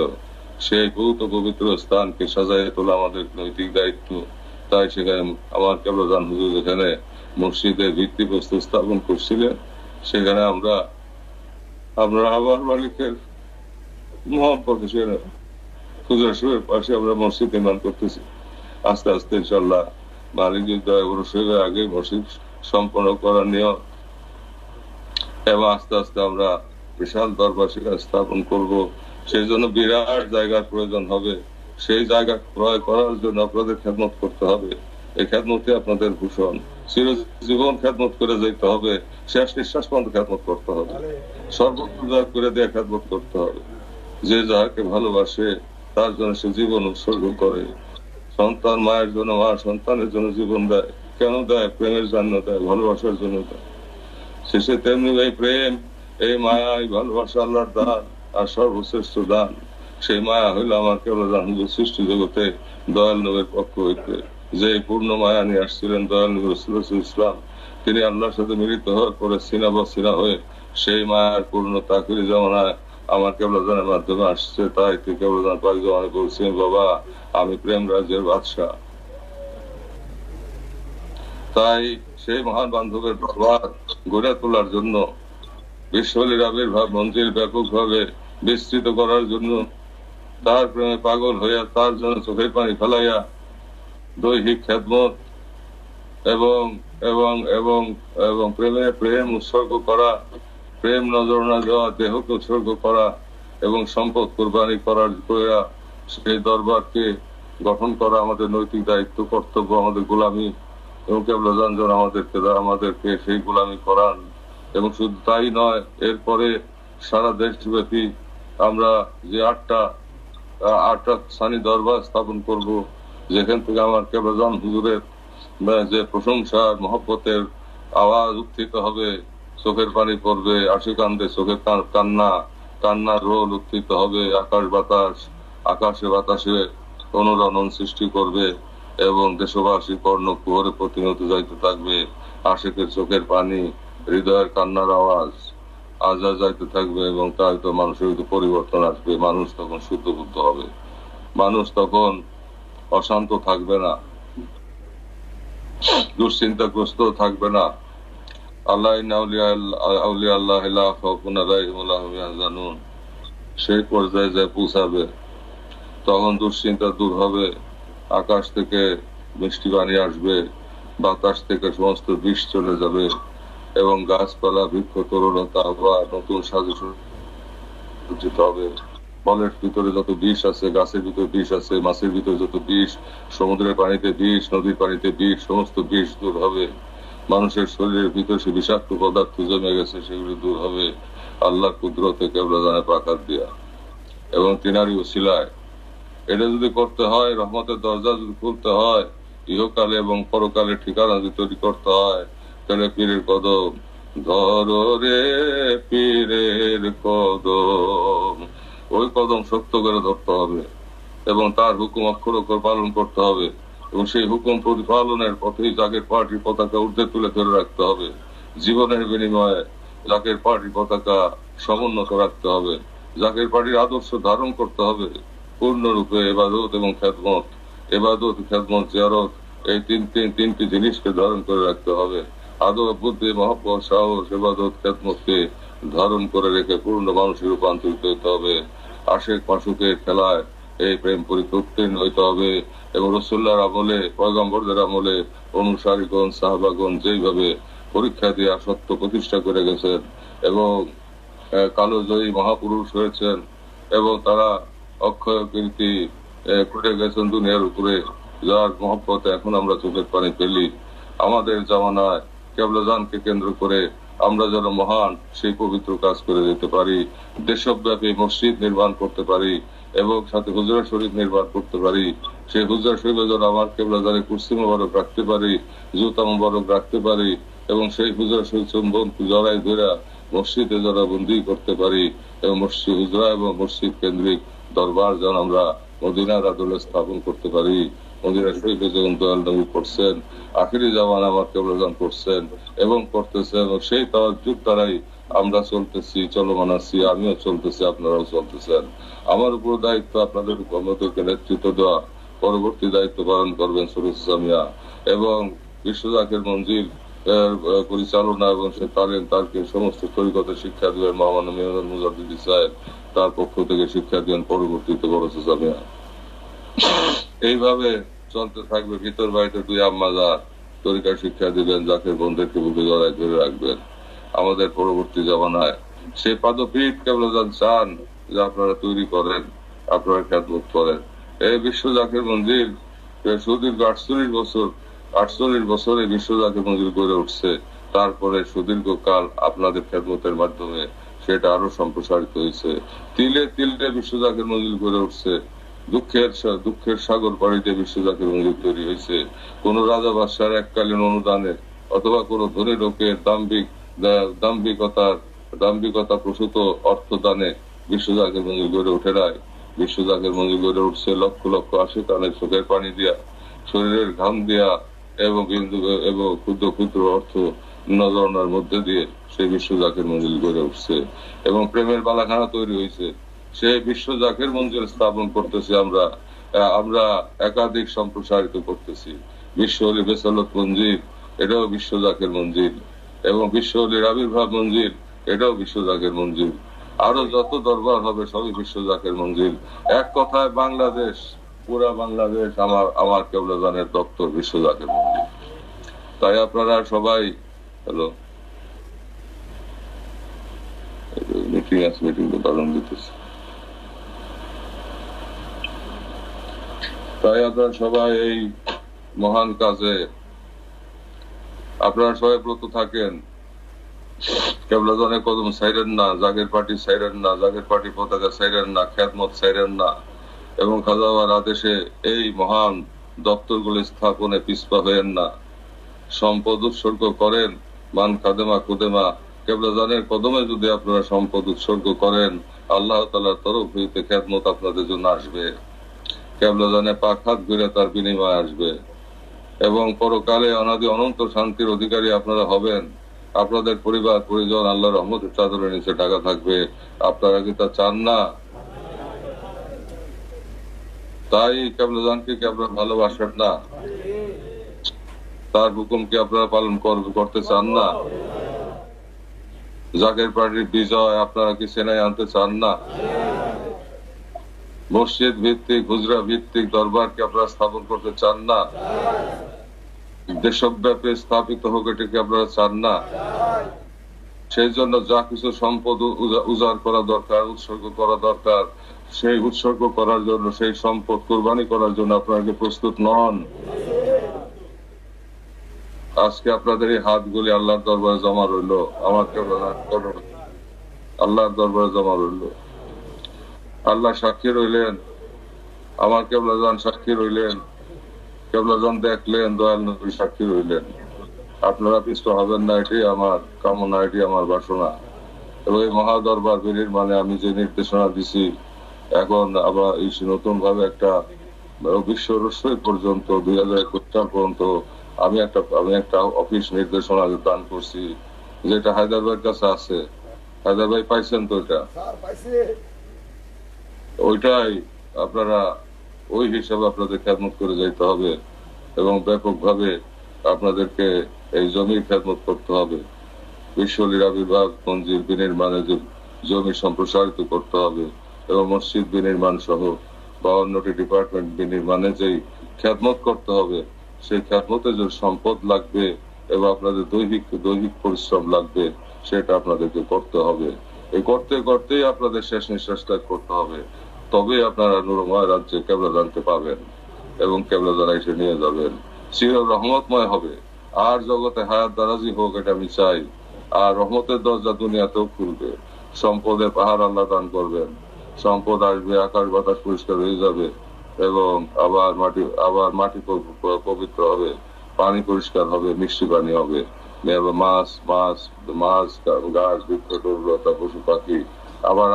সেই ভৌত পবিত্র স্থানকে সাজাইয়ে তোলা আমাদের নৈতিক দায়িত্ব। তাই সেখানে আমার কেবলান হুজুর যেখানে মসজিদের ভিত্তিপ্রস্তর স্থাপন করছিলেন, সেখানে আমরা আমার মালিকের মহব্বত হুজুরের পাশে আমরা মসজিদ নির্মাণ করতেছি। আস্তে আস্তে ইনশাল্লাহ মালিক যদি আগে মসজিদ সম্পন্ন করার নিয়ম এবং আস্তে আস্তে আমরা বিশাল দরবার সেখানে স্থাপন করব। সেই জন্য বিরাট জায়গার প্রয়োজন হবে। সেই জায়গা ক্রয় করার জন্য আপনাদের খেদমত করতে হবে। এই খেদমতে আপনাদের ভূষণ, চিরজীবন খেদমত করে যেতে হবে, শেষ নিঃশ্বাস পর্যন্ত খেদমত করতে হবে, সর্বদা করে দিয়ে খেদমত করতে হবে। যে যাহাকে ভালোবাসে তার জন্য সে জীবন উৎসর্গ করে। সন্তান মায়ের জন্য, মা সন্তানের জন্য জীবন দেয়। কেন দেয়? প্রেমের জন্য দেয়, ভালোবাসার জন্য দেয়। শেষে তেমনি এই প্রেম, এই মায়া, এই ভালোবাসা আল্লাহর দান আর সর্বশ্রেষ্ঠ দান। সেই মায়া হইল আমার কেবলান হুজুর সৃষ্টি জগতে দয়াল নবীর পক্ষ হইতে যে পূর্ণ মায়া নিয়ে আসছিলেন দয়াল নবী রাসূলুল্লাহ ইসলাম। তিনি আল্লাহর সাথে মিলিত হওয়ার পরে সিনা বা সিনা হয়ে সেই মায়ার পূর্ণতা আখিরি জামানায় আমার কেবলানের মাধ্যমে আসছে। তাই তুই কেবলান পাক জমানে বলছেন, বাবা আমি প্রেম রাজ্যের বাদশাহ। তাই সেই মহান বান্ধবের দরবার গড়ে তোলার জন্য, বিশ্বলীর আবির্ভাব মঞ্জিল ব্যাপকভাবে বিস্তৃত করার জন্য, তার প্রেমে পাগল হইয়া তার জন্য চোখের পানি ফেলাইয়া দৈহিক খেদমত এবং এবং এবং এবং প্রেম উৎসর্গ করা, প্রেম নজরানা দেওয়া, দেহকে উৎসর্গ করা এবং সম্পদ কোরবানি করার সেই দরবারকে গঠন করা আমাদের নৈতিক দায়িত্ব, কর্তব্য, আমাদের গোলামি। এবং কেবলান যেন আমাদেরকে সেই গোলামি করান। এবং শুধু তাই নয়, এরপরে সারা দেশব্যাপী আমরা যে 8টা আটটা সানি দরবার স্থাপন করব, যেখান থেকে আমার কেবলাজান হুজুরের যে প্রশংসা মহব্বতের আওয়াজ উত্থিত হবে, চোখের পানি পড়বে, আশিকান্দে চোখের কান্নার রোল উত্থিত হবে, আকাশে বাতাসে অনুরণন সৃষ্টি করবে এবং দেশবাসী কর্ণকুহরে প্রতিনিয়ত যাইতে থাকবে। আশিকের চোখের পানি, হৃদয়ের কান্নার আওয়াজ আজা যাইতে থাকবে এবং তাই তো মানুষের পরিবর্তন আসবে। মানুষ তখন শুদ্ধ বুদ্ধ হবে, মানুষ তখন অশান্ত থাকবে না, দুশ্চিন্তাগ্রস্ত থাকবে না। সেই পর্যায়ে যে পৌঁছাবে তখন দুশ্চিন্তা দূর হবে, আকাশ থেকে মিষ্টি পানি আসবে, বাতাস থেকে সমস্ত বিষ চলে যাবে এবং গাছপালা বৃক্ষ তরুণতা বা নতুন সাজে সজ্জিত হবে। ফলের ভিতরে যত বিষ আছে, গাছের ভিতরে বিষ আছে, মাছের ভিতরে যত বিষ, সমুদ্রের পানিতে বিষ, নদীর পানিতে বিষ, সমস্ত বিষ দূর হবে। মানুষের শরীরের ভিতরে সে বিষাক্ত পদার্থ জমে গেছে, সেগুলি দূর হবে আল্লাহর কুদরতে কেবলাজানে পাকাত দিয়া এবং তিনারি ওসিলায়। এটা যদি করতে হয়, রহমতের দরজা যদি খুলতে হয়, ইহকালে এবং পরকালে ঠিকানা যদি তৈরি করতে হয়, তাহলে পীরের কদম ধরো রে, পীরের কদম, ওই কদম শক্ত করে ধরতে হবে এবং তার হুকুম অক্ষর অক্ষর পালন করতে হবে এবং সেই হুকুম পরিপালনের পথেই জাগের পার্টির পতাকা ঊর্ধ্বে তুলে ধরে রাখতে হবে। জীবনের বিনিময়ে জাগের পার্টির পতাকা সমুন্নত রাখতে হবে, জাগের পার্টির আদর্শ ধারণ করতে হবে পূর্ণরূপে। এবাদত এবং খ্যাদমত, এবাদত, খ্যাদমত, জিয়ারত, এই তিনটি জিনিসকে ধারণ করে রাখতে হবে। আদব, বুদ্ধি, মহব্বত, সাহস, এবাদত, খ্যাদমতকে ধারণ করে রেখে পূর্ণ মানুষের রূপান্তরিত হতে হবে। আশেক মাসুকের খেলায় এই প্রেম পরিতৃপ্তিহীন হইতে হবে এবং রাসূলুল্লাহর আমলে, পয়গম্বরদের আমলে অনুসারীগণ, সাহাবাগণ যেইভাবে পরীক্ষা দিয়ে সত্য প্রতিষ্ঠা করে গেছেন এবং কালোজয়ী মহাপুরুষ হয়েছেন এবং তারা অক্ষয় কীর্তি করে গেছেন দুনিয়ার উপরে, যার মহব্বতে এখন আমরা চোখের পানি ফেলি। আমাদের জামানায় কেবলাজানকে কেন্দ্র করে আমরা যেন মহান সেই পবিত্র কাজ করে যেতে পারি, দেশব্যাপী মসজিদ নির্মাণ করতে পারি এবং সাথে হুজরা শরীফ নির্মাণ করতে পারি। সেই হুজরা শরীফে যেন আমার কেবলাজানের কুরসি মোবারক রাখতে পারি, জুতা মোবারক রাখতে পারি এবং সেই হুজরা শরীফ চুম্বন জড়াই ধরে মসজিদে যারা বন্দি করতে পারি এবং মসজিদ হুজরা এবং মসজিদ কেন্দ্রিক দরবার যেন আমরা মদিনার আদলে স্থাপন করতে পারি। মদিনা শরীফে যখন দয়াল নবী করছেন, আখিরি জামান আমার কেবলাজান করছেন এবং করতেছেন, সেই তাওয়াজ্জুদ দ্বারাই আমরা চলতেছি, চলমান আছি, আমিও চলতেছি, আপনারাও চলতেছেন। আমার উপর দায়িত্ব আপনাদের আমাদেরকে নেতৃত্ব দেওয়া, পরবর্তী দায়িত্ব পালন করবেন সুরুজ ইসলামিয়া এবং বিশ্বজাকের মঞ্জিল পরিচালনা এবং সে তালিম তারকে সমস্ত তরিকতের শিক্ষা দিবেন মহামান্য মেহমান মুজাদ্দিদ সাহেব, তার পক্ষ থেকে শিক্ষা দিবেন পরবর্তীতে বড় ইসলামিয়া। এইভাবে চলতে থাকবে। ভিতর বাড়িতে দুই আম্মাজার তরিকার শিক্ষা দিবেন, জাকের বন্ধুকে বুকে জড়ায় ধরে রাখবেন। আমাদের পরবর্তী জামানায় সে পাদপীঠ কেবলাজান চান যে আপনারা তৈরি করেন, আপনারা খ্যাতবোধ করেন। এই বিশ্ব জাকের মন্দির সুদীর্ঘ 48 বছরে বিশ্ব জাকের মন্দির গড়ে উঠছে। তারপরে সুদীর্ঘ কাল আপনাদের খ্যাতবোধের মাধ্যমে সেটা আরো সম্প্রসারিত হয়েছে। তিলে তিলে বিশ্ব জাকের মন্দির গড়ে উঠছে। দুঃখের সাগর পাড়িতে বিশ্ব জাকের মন্দির তৈরি হয়েছে। কোন রাজা বাদশার এককালীন অনুদানে অথবা কোন ধনী লোকের দাম্ভিকতা প্রসূত অর্থদানে বিশ্ব জাকের মন্দির গড়ে ওঠে নাই। বিশ্ব জাকের মন্দির গড়ে উঠছে লক্ষ লক্ষ আশিকানের চোখের পানি দিয়া, শরীরের ঘাম দিয়া এবং ক্ষুদ্র ক্ষুদ্র অর্থ নজরানার মধ্যে দিয়ে সেই বিশ্ব জাকের মন্দির গড়ে উঠছে এবং প্রেমের বালাখানা তৈরি হয়েছে। সেই বিশ্ব জাকের মন্দির স্থাপন করতেছি আমরা একাধিক সম্প্রসারিত করতেছি। বিশ্ব অলি বেসালত মঞ্জিল, এটাও বিশ্ব জাকের মঞ্জিল এবং বিশ্ব অলির আবির্ভাব মঞ্জিল, এটাও বিশ্ব জাকের মঞ্জিল। আরো যত দরবার হবে সবই বিশ্ব জাকের মঞ্জিল। এক কথায় বাংলাদেশ, পুরা বাংলাদেশ আমার কেবলাজানের দপ্তর বিশ্ব জাকের মঞ্জিল। তাই আপনারা সবাই মিটিং পালন দিতেছে। তাই আপনারা সবাই এই মহান কাজে আপনারা সবাই ব্রত থাকেন। কেবলাজানের কদম ছাইরেন না, জাগের পার্টি ছাইরেন না, জাগের পার্টি পতাকা ছাইরেন না, খ্যাতমত ছাইরেন না এবং খাজা বাবার আদেশে এই মহান দপ্তরগুলি স্থাপনে পিছপা হয়েন না। সম্পদ উৎসর্গ করেন, মান খাদেমা কুদেমা কেবলাজানের কদমে যদি আপনারা সম্পদ উৎসর্গ করেন, আল্লাহ তাআলার তরফ হইতে খেদমত আপনাদের জন্য আসবে। কেবলাজানে পাক হাত ঘুরে তার বিনিময় আসবে এবং পরকালে অনাদি অনন্ত শান্তির অধিকারী আপনারা হবেন। আপনাদের পরিবার পরিজন আল্লাহর রহমতের চাদরের নিচে ঢাকা থাকবে। আপনারা কি তা চান না? তাই কেবলাজানকে কি আপনারা ভালোবাসেন না? তার হুকুম কি আপনারা পালন করতে চান না? জাকের পার্টির বিজয় আপনারা কি সেনায় আনতে চান না? মসজিদ ভিত্তিক হুজরা ভিত্তিক দরবার কি আপনারা স্থাপন করতে চান না? দেশব্যাপী স্থাপিত হোক, এটা কি আপনারা চান না? সেই জন্য যা কিছু সম্পদ উজাড় করা দরকার, উৎসর্গ করা দরকার, সেই উৎসর্গ করার জন্য, সেই সম্পদ কোরবানি করার জন্য আপনারা কি প্রস্তুত নন? আজকে আপনাদের এই হাতগুলি আল্লাহর দরবারে জমা রইল, আমার আল্লাহর দরবারে জমা রইল। আল্লাহ সাক্ষী রইলেন, আমার কেবলাজান সাক্ষী রইলেন, কেবলাজান দেখলেন, দয়াল নবী সাক্ষী রইলেন। আপনারা পিষ্ট হবেন না, এটি আমার কামনা, এটি আমার বাসনা। এবং এই মহা দরবার বেরির মানে আমি যে নির্দেশনা দিছি, এখন আবার এই নতুন ভাবে একটা বিশ্ব রসই পর্যন্ত 2021 সাল পর্যন্ত আমি একটা অফিস নির্দেশনা দান করছি, যেটা হায়দ্রাবাদের কাছে আছে। হায়দ্রাবাদ পাইছেন তো? এটা ওইটাই আপনারা ওই হিসাবে আপনাদের খেদমত করে যাইতে হবে এবং ব্যাপকভাবে আপনাদেরকে এই জমির খেদমত করতে হবে। বিশ্বলীর আবির্ভাব মঞ্জিল বিনির্মাণে জমি সম্প্রসারিত করতে হবে এবং মসজিদ বিনির্মাণ সহ 52টি ডিপার্টমেন্ট বিনির্মাণে যেই খেদমত করতে হবে, সেই খেদমতে যে সম্পদ লাগবে এবং আপনাদের দৈহিক পরিশ্রম লাগবে, সেটা আপনাদেরকে করতে হবে। এই করতে করতেই আপনাদের শেষ নিঃশ্বাস ত্যাগ করতে হবে। তবে আপনারা নুরময় রাজ্যে কেবলাজানকে পাবেন এবং কেবলাজান এসে নিয়ে যাবেন, চির রহমতময় হবে। আর জগতে হায়াত দারাজি হোক, এটা আমি চাই। আর রহমতের দরজা দুনিয়াতেও খুলবে। সম্পদের পাহাড় আল্লাহ দান করবেন, সম্পদ আসবে, আকাশ বাতাস পরিষ্কার হয়ে যাবে এবং আবার মাটি পবিত্র হবে, পানি পরিষ্কার হবে, মিষ্টি পানি হবে, মাছ গাছ বৃক্ষ তরুলতা পশু পাখি আবার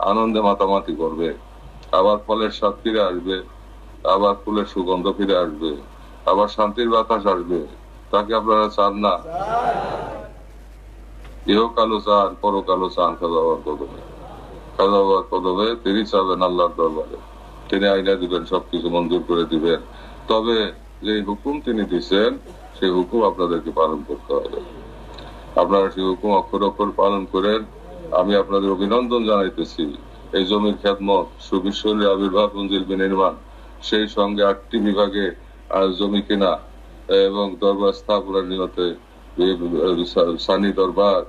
আনন্দে মাতামাতি করবে। আবার ফলের স্বাদ ফিরে আসবে, আবার ফুলের সুগন্ধ ফিরে আসবে, আবার শান্তির বাতাস আসবে। তাকে আপনারা চান না? ইহকালও চান, পরকালও চান খাজা বাবার কদমে তিনি চাবেন আল্লাহর দরবারে। তিনি আইনা দিবেন, সবকিছু মঞ্জুর করে দিবেন। তবে যে হুকুম তিনি দিচ্ছেন, সেই হুকুম আপনাদেরকে পালন করতে হবে। আপনারা সেই হুকুম অক্ষর অক্ষর পালন করেন। আমি আপনাদের অভিনন্দন জানাইতেছি। এই জমির খেদমত, সুবিশ্বলীর আবির্ভাব মঞ্জিল বিনির্মাণ, সেই সঙ্গে 8টি বিভাগে জমি কেনা এবং দরবার স্থাপনের নিয়তে, সানি দরবার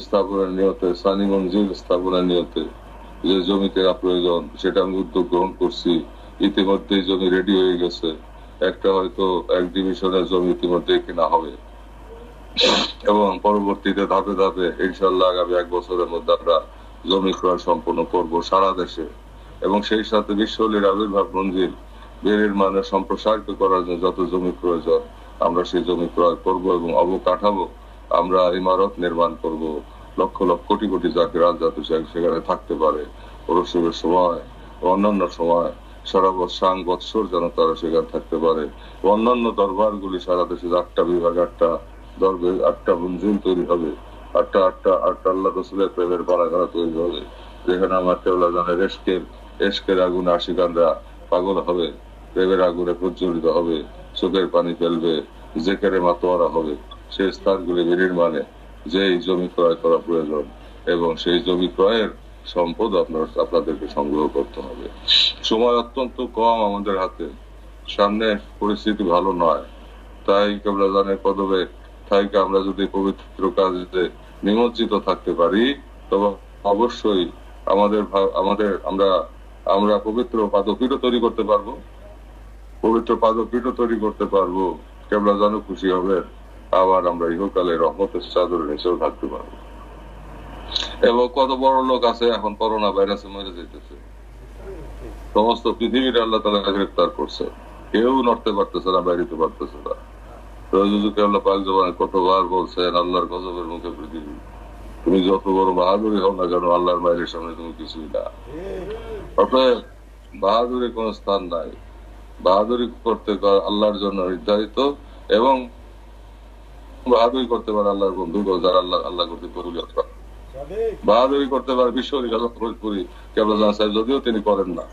স্থাপনের নিয়তে, সানি মঞ্জিল স্থাপনের নিয়তে যে জমি কেনা প্রয়োজন, সেটা আমি উদ্যোগ গ্রহণ করছি। ইতিমধ্যেই জমি রেডি হয়ে গেছে। একটা হয়তো 1 ডিভিশনের জমি ইতিমধ্যে কেনা হবে এবং পরবর্তীতে ধাপে ধাপে ইনশাল্লাহ আগামী 1 বছরের মধ্যে আমরা জমি ক্রয় সম্পন্ন করব সারা দেশে। এবং সেই সাথে বিশ্বলীর আবির্ভাব মঞ্জিল বিনির্মাণে সম্প্রসারিত করার জন্য যত জমি প্রয়োজন, আমরা সেই জমি ক্রয় করব এবং অবকাঠামো আমরা ইমারত নির্মাণ করব। লক্ষ লক্ষ কোটি কোটি জাকিরাত যাতে সেখানে থাকতে পারে। প্রসবের সময়, অন্যান্য সময় সারা বৎসর যেন তারা সেখানে থাকতে পারে। অন্যান্য দরবারগুলি সারা দেশে 8টা বিভাগ, 8টা মঞ্জিল তৈরি হবে, 8টা আল্লাহ রসুলের প্রেমের বাড়াঘাড়া তৈরি হবে, যেখানে আমার কেবলাজানের এশকের আগুনে আশিকানরা পাগল হবে, প্রেমের আগুনে প্রজ্বলিত হবে, চোখের পানি ফেলবে, জেকেরে মাতোয়ারা হবে। সেই স্থানগুলি বিনির্মাণে যেই জমি ক্রয় করা প্রয়োজন এবং সেই জমি ক্রয়ের সম্পদ আপনাদেরকে সংগ্রহ করতে হবে। সময় অত্যন্ত কম আমাদের হাতে, সামনে পরিস্থিতি ভালো নয়। তাই কেবলাজানের কদমে থাইকে আমরা যদি পবিত্র কাজে নিমজ্জিত থাকতে পারি, তবে অবশ্যই আমরা পবিত্র পাদপীঠ তৈরি করতে পারবো, কেবলাজানও খুশি হবে। আবার আমরা ইহকালে রহমতের চাদরের নিচেও থাকতে পারবো। এবং কত বড় লোক আছে এখন করোনা ভাইরাসে মরে যেতেছে। সমস্ত পৃথিবীর আল্লাহ তাআলা গ্রেফতার করছে, কেউ নড়তে পারতেছে না, বাইরেতে পারতেছে না। আল্লাহ পাক জবানে কতবার বলছেন, আল্লাহর গজবের মুখে পৃথিবী, তুমি যত বড় বাহাদুরি হও না কেন, আল্লাহর মায়ের সামনে তুমি কিছুই না। অতএব বাহাদুরি কোন স্থান নাই। বাহাদুরি করতে আল্লাহর জন্য নির্ধারিত, এবং বাহাদুরি করতে পারে আল্লাহর বন্ধু যারা আল্লাহ করতে কবুলিয়ত করে। বাহাদুরি করতে পারে বিশ্বরী ভোজপুরি কেবল সাহেব, যদিও তিনি করেন না,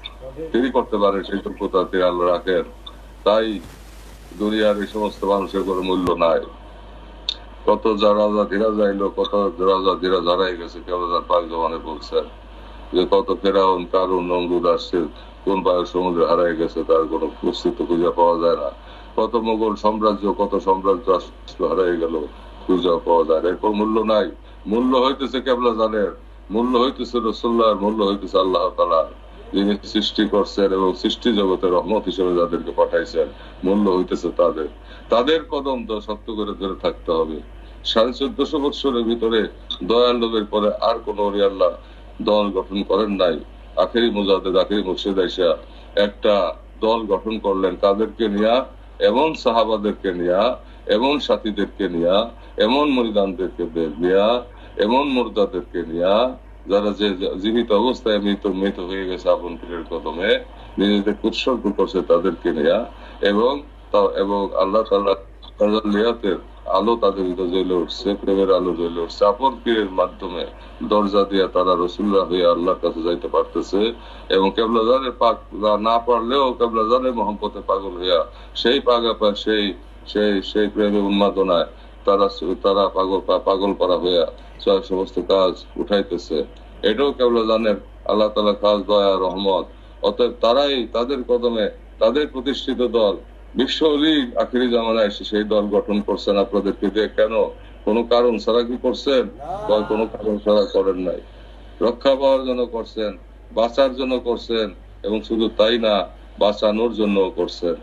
তিনি করতে পারেন, সেই যোগ্যতা তিনি আল্লাহ রাখেন। তাই দুনিয়ার এই সমস্ত মানুষের কোনো মূল্য নাই। কত রাজা ধীরা যাইলো, কত রাজা ধীরা হারাই গেছে, কেবল পাক জবানে বলছেন যে কত ফেরাউন, কারুন, নমরুদ আসছে, কোন বায়ু সমুদ্রে হারাই গেছে, তার কোনো অস্তিত্ব খুঁজে পাওয়া যায় না। কত মোগল সাম্রাজ্য, কত সাম্রাজ্য হারাই গেল, খুঁজে পাওয়া যায় না। এরপর মূল্য নাই। মূল্য হইতেছে কেবলা জানের, মূল্য হইতেছে রাসূলুল্লাহর, মূল্য হইতেছে আল্লাহ তাআলা যিনি সৃষ্টি করছেন এবং সৃষ্টি জগতের রহমত হিসেবে যাদেরকে পাঠাইছেন, মূল্য হইতেছে তাদের কদম তো শক্ত করে ধরে থাকতে হবে। 1450 বছরের ভিতরে দয়াল নবীর পরে আর কোন ওলি আল্লাহ দল গঠন করেন নাই। আখেরি মুজাদ্দেদ, আখেরি মুর্শিদ আইসা একটা দল গঠন করলেন, কাদেরকে নিয়া, এমন সাহাবাদেরকে নিয়া, এমন সাথীদেরকে নিয়া, এমন মুরিদানদেরকে নিয়া, এমন মুর্দাদেরকে নিয়া, যারা যে জীবিত অবস্থায় মৃত হয়ে গেছে আপন পীরের কদমে, নিজেদের উৎসর্গ করছে তাদেরকে নিয়া, এবং আল্লাহ তাআলার আলো তাদের ভিতরে জ্বলে উঠছে, প্রেমের আলো জ্বলে উঠছে। আপন পীরের মাধ্যমে দরজা দিয়া তারা রাসূলুল্লাহ হয়ে আল্লাহর কাছে যাইতে পারতেছে, এবং কেবলাজানের পাক না পারলেও কেবলাজানের মহব্বতে পাগল হইয়া সেই সেই প্রেমে উন্মাদনায় তারা পাগল করা হইয়া সমস্ত কাজ উঠাইতেছে। এটাও কেবলাজানের আল্লাহ তাআলা খাস দয়া রহমত। অতএব তারাই তাদের কদমে, তাদের প্রতিষ্ঠিত দল বিশ্ব ওলি আখিরি জামানায় এসে সেই দল গঠন করছেন আপনাদেরকে দিয়ে। কেন? কোন কারণ ছাড়া কি করছেন? কোন কারণ ছাড়া করেন নাই। রক্ষা পাওয়ার জন্য করছেন, বাঁচার জন্য করছেন, এবং শুধু তাই না, বাঁচানোর জন্য করছেন।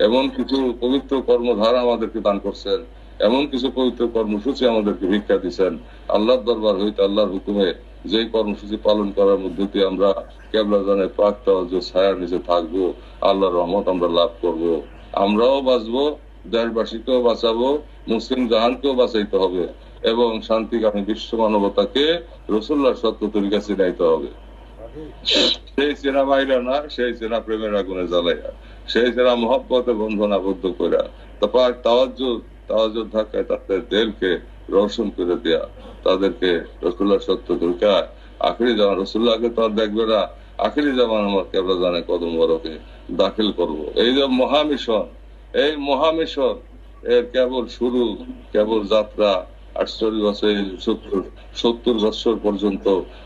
এমন কিছু পবিত্র কর্মধারা আমাদেরকে দান করছেন, এমন কিছু পবিত্র কর্মসূচি আমাদেরকে ভিক্ষা দিচ্ছেন। আল্লাহর দরবার হইতে আল্লাহর হুকুমে যে কর্মসূচি পালন করার মধ্যে দিয়ে আমরা কেবলাজানের পাক তাওয়াজ্জুহ ছায়ার নিচে থাকবো, আল্লাহর রহমত আমরা লাভ করব। আমরাও বাঁচবো, দেশবাসীকেও বাঁচাবো, মুসলিম জাহানকেও বাঁচাইতে হবে, এবং শান্তিকামী বিশ্ব মানবতাকে রাসূলুল্লাহর সত্য তরিকা চিনাইতে হবে। সেই চেনা মাইরা না, সেই চেনা প্রেমের আগুনে জ্বালাইয়া, সেই চেনা মহব্বতে বন্ধন আবদ্ধ কইরা, তারপর তাওয়াজ্জুহ ধাক্কায় তাদের দিলকে রোশন করে দেয়া, তাদেরকে রাসূলুল্লাহর সত্য তরিকা আখিরি জামান, রাসূলুল্লাহকে তো আর দেখবে না, আখিরি জামান আমার কেবলাজানের কদম বরকে দাখিল করব। এই যে মহামিশন, এই মহামিশন এর কেবল শুরু, কেবল যাত্রা। 48 বছর, 70 বছর পর্যন্ত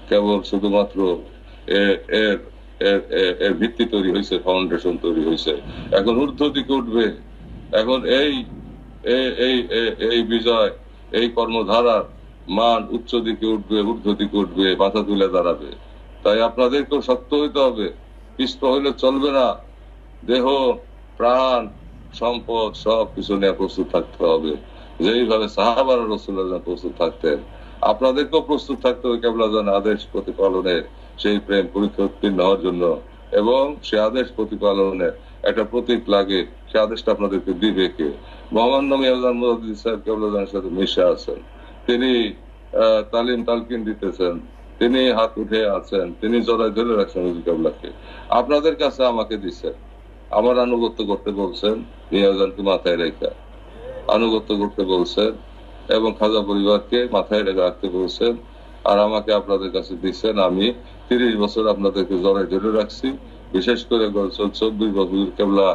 কেবল শুধুমাত্র এর ভিত্তি তৈরি হয়েছে, ফাউন্ডেশন তৈরি হয়েছে। এখন ঊর্ধ্ব দিকে উঠবে। এখন এই বিজয়, এই কর্মধারার মান উচ্চ দিকে উঠবে, ঊর্ধ্ব দিকে উঠবে, মাথা তুলে দাঁড়াবে। তাই আপনাদেরকেও শক্ত হইতে হবে, পিষ্ট হইলে চলবে না। দেহ, প্রাণ, সম্পদ সব কিছু নিয়ে প্রস্তুত থাকতে হবে। যেইভাবে সাহাবারা রাসূলুল্লাহ প্রস্তুত থাকতেন, আপনাদেরকেও প্রস্তুত থাকতে হবে কেবলাজানের আদেশ প্রতিপালনে, সেই প্রেম পরীক্ষা উত্তীর্ণ হওয়ার জন্য। এবং সে আদেশ প্রতিপালনের একটা প্রতীক লাগে, সে আদেশটা আপনাদেরকে দিবে কে? মোহাম্মদ মিয়াজান মুজাদ্দিদ সাহেব কেবলাজানের সাথে মিশে আছেন, তিনি তালিম তালকিন দিতেছেন, তিনি হাত উঠে আছেন, তিনি জড়ায় ধরে রাখছেন হুজুর কেবলাকে। আপনাদের কাছে আমাকে দিচ্ছেন, আমার আনুগত্য করতে বলছেন, মিয়াজানকে মাথায় রেখে আনুগত্য করতে বলছেন, এবং খাজা পরিবারকে মাথায় রাখতে বলছেন। আর আমাকে আপনাদের কাছে দিচ্ছেন, আমি 30 বছর আপনাদেরকে জড়ায় ধরে রাখছি। বিশেষ করে 24 বছর কেবলা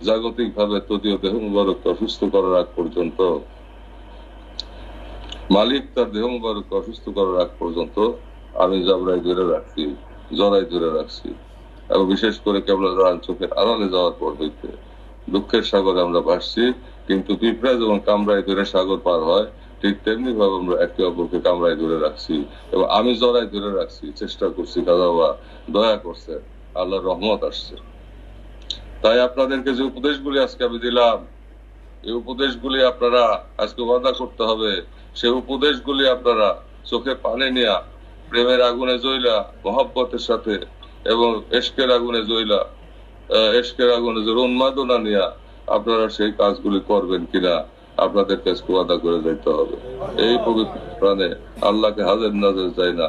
জাগতিক ভাবে তদীয় দেহ মুবারককে অসুস্থ করার আগ পর্যন্ত, মালিক তার দেহ মুবারককে অসুস্থ করার আগ পর্যন্ত আমি জড়ায় ধরে রাখছি। এবং বিশেষ করে কেবলা চোখের আড়ালে যাওয়ার পর হইতে দুঃখের সাগরে আমরা ভাসছি, কিন্তু পিঁপড়া যেমন কামড়ায় ধরে সাগর পার হয়, ঠিক তেমনি ভাবে আমরা একে অপরকে কামড়ায় ধরে রাখছি, এবং আমি জড়ায় ধরে রাখছি, চেষ্টা করছি। খাজা বাবা দয়া করছে, আল্লাহর রহমত আসছে। তাই আপনাদেরকে যে উপদেশগুলি আজকে আমি দিলাম, এই উপদেশগুলি আপনারা আজকে ওয়াদা করতে হবে। সেই উপদেশগুলি আপনারা চোখে পানি নিয়া, প্রেমের আগুনে জ্বলা, মহব্বতের সাথে এবং এশকের আগুনে জ্বলা এশকের আগুনে যে উন্মাদনা নিয়ে আপনারা সেই কাজগুলি করবেন কিনা আপনাদের কাছে ওয়াদা করে যেতে হবে। এই পবিত্র প্রাণে আল্লাহকে হাজির নজর যায় না,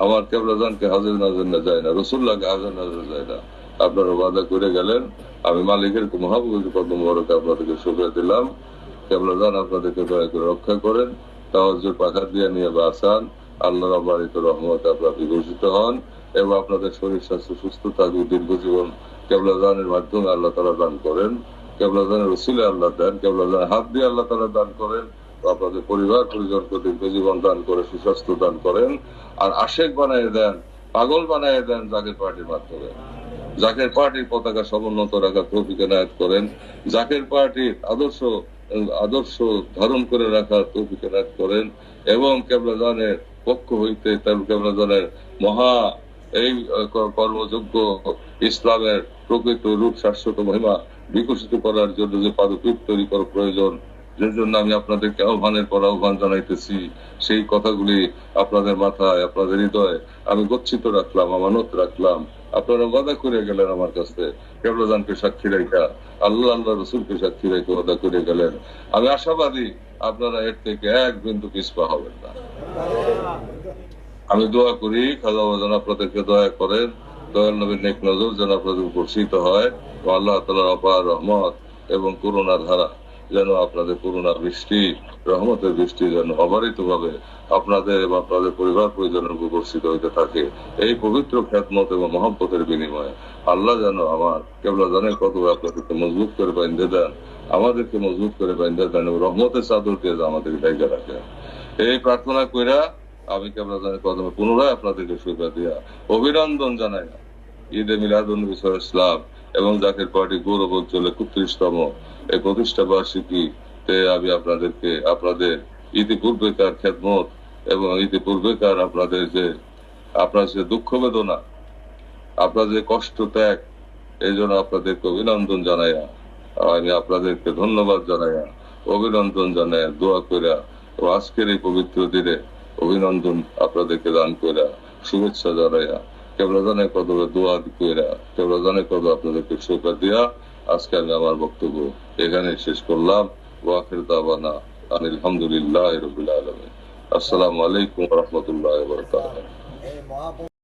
আমার কেবলাজানকে হাজির নজর না যায় না, রসুল্লাহকে হাজির নজর যায় না। আপনারা ওয়াদা করে গেলেন, আমি মালিকের মহাবুল কদম বড়কে আপনাদেরকে শুভে দিলাম। কেবলাজান আপনাদেরকে দয়া করে রক্ষা করেন, তাওয়াজ্জুর পাখা দিয়ে নিয়ে বাঁচান, আল্লাহ রাব্বানিত রহমতে আপনারা বিভূষিত হন এবং আপনাদের শরীর স্বাস্থ্য সুস্থ থাকুক, দীর্ঘ জীবন কেবলাজানের মাধ্যমে আল্লাহ তাআলা দান করেন, কেবলাজানের রসুলে আল্লাহ দেন, কেবলাজানের হাত দিয়ে আল্লাহ তাআলা দান করেন, আপনাদের পরিবার পরিজনকে দীর্ঘ জীবন দান করে সুস্বাস্থ্য দান করেন। আর আশেক বানায় দেন, পাগল বানায় দেন জাকের পার্টির মাধ্যমে। জাকের পার্টির পতাকা সমুন্নত রাখার তৌফিক এনায়েত করেন, জাকের পার্টির আদর্শ ধারণ করে রাখার তৌফিক এনায়েত করেন এবং কেবলাজানের পক্ষ হইতে কেবলাজানের মহা এই কর্মযোগ্য ইসলামের প্রকৃত রূপ শাশ্বত মহিমা বিকশিত করার জন্য যে পাদপীঠ তৈরি করা প্রয়োজন, যে জন্য আমি আপনাদেরকে আহ্বানের পর আহ্বান জানাইতেছি, সেই কথাগুলি আপনাদের মাথায় আপনাদের হৃদয়ে আমি গচ্ছিত রাখলাম, আমানত রাখলাম। আপনারা ওয়াদা করে গেলেন আমার কাছে, কেবলাজানকে সাক্ষী রেখা, আল্লাহ রসুলকে সাক্ষী রেখে ওয়াদা করে গেলেন। আমি আশাবাদী আপনারা এর থেকে এক বিন্দু পিছপা হবেন না। আমি দোয়া করি খাজা যেন আপনাদেরকে দয়া করেন, দয়াল নবীর নেক নজর যেন আপনাদের উপস্থিত হয়, আল্লাহ তাআলার অপার রহমত এবং করুণার ধারা যেন আপনাদের করুণার বৃষ্টি, রহমতের বৃষ্টি যেন অবারিত ভাবে আপনাদের এবং আপনাদের পরিবার পরিজনের উপর বর্ষিত হইতে থাকে। এই পবিত্র খ্যাতমত এবং মহব্বতের বিনিময়ে আল্লাহ যেন আমার কেবলাজানের কত আপনাদেরকে মজবুত করে বাইন্ধে দেন, আমাদেরকে মজবুত করে বাইন্ধে দেন এবং রহমতের চাদর দিয়ে আমাদেরকে ঢেকে রাখেন। এই প্রার্থনা কইরা আমি কেবলাজানের কদমে পুনরায় আপনাদেরকে শুভেচ্ছা দিয়া অভিনন্দন জানাই না ঈদে মিলাদুন নবী সাল্লাল্লাহু আলাইহি ওয়াসাল্লাম এবং জাকের পার্টি গৌরবোজ্জ্বল 31তম এই প্রতিষ্ঠা বার্ষিকীতে আমি আপনাদেরকে আপনাদের ইতিপূর্বেকার খেদমত এবং ইতিপূর্বেকার আপনাদের যে দুঃখ বেদনা, আপনার যে কষ্ট ত্যাগ, এই জন্য আপনাদেরকে অভিনন্দন জানাইয়া, আমি আপনাদেরকে ধন্যবাদ জানাইয়া, অভিনন্দন জানাইয়া, দোয়া কইরা ও আজকের এই পবিত্র দিনে অভিনন্দন আপনাদেরকে দান কইরা, শুভেচ্ছা জানাইয়া, কেবলাজানের কদমে দোয়া কইরা, কেবলাজানের কদমে আপনাদেরকে শুভেচ্ছা দিয়া আজকে আমি আমার বক্তব্য এখানে শেষ করলাম। ওয়া আখির দাওয়ানা আলহামদুলিল্লাহি রাব্বিল আলামিন। আসসালামু আলাইকুম ওয়া রাহমাতুল্লাহি ওয়া বারাকাতুহু।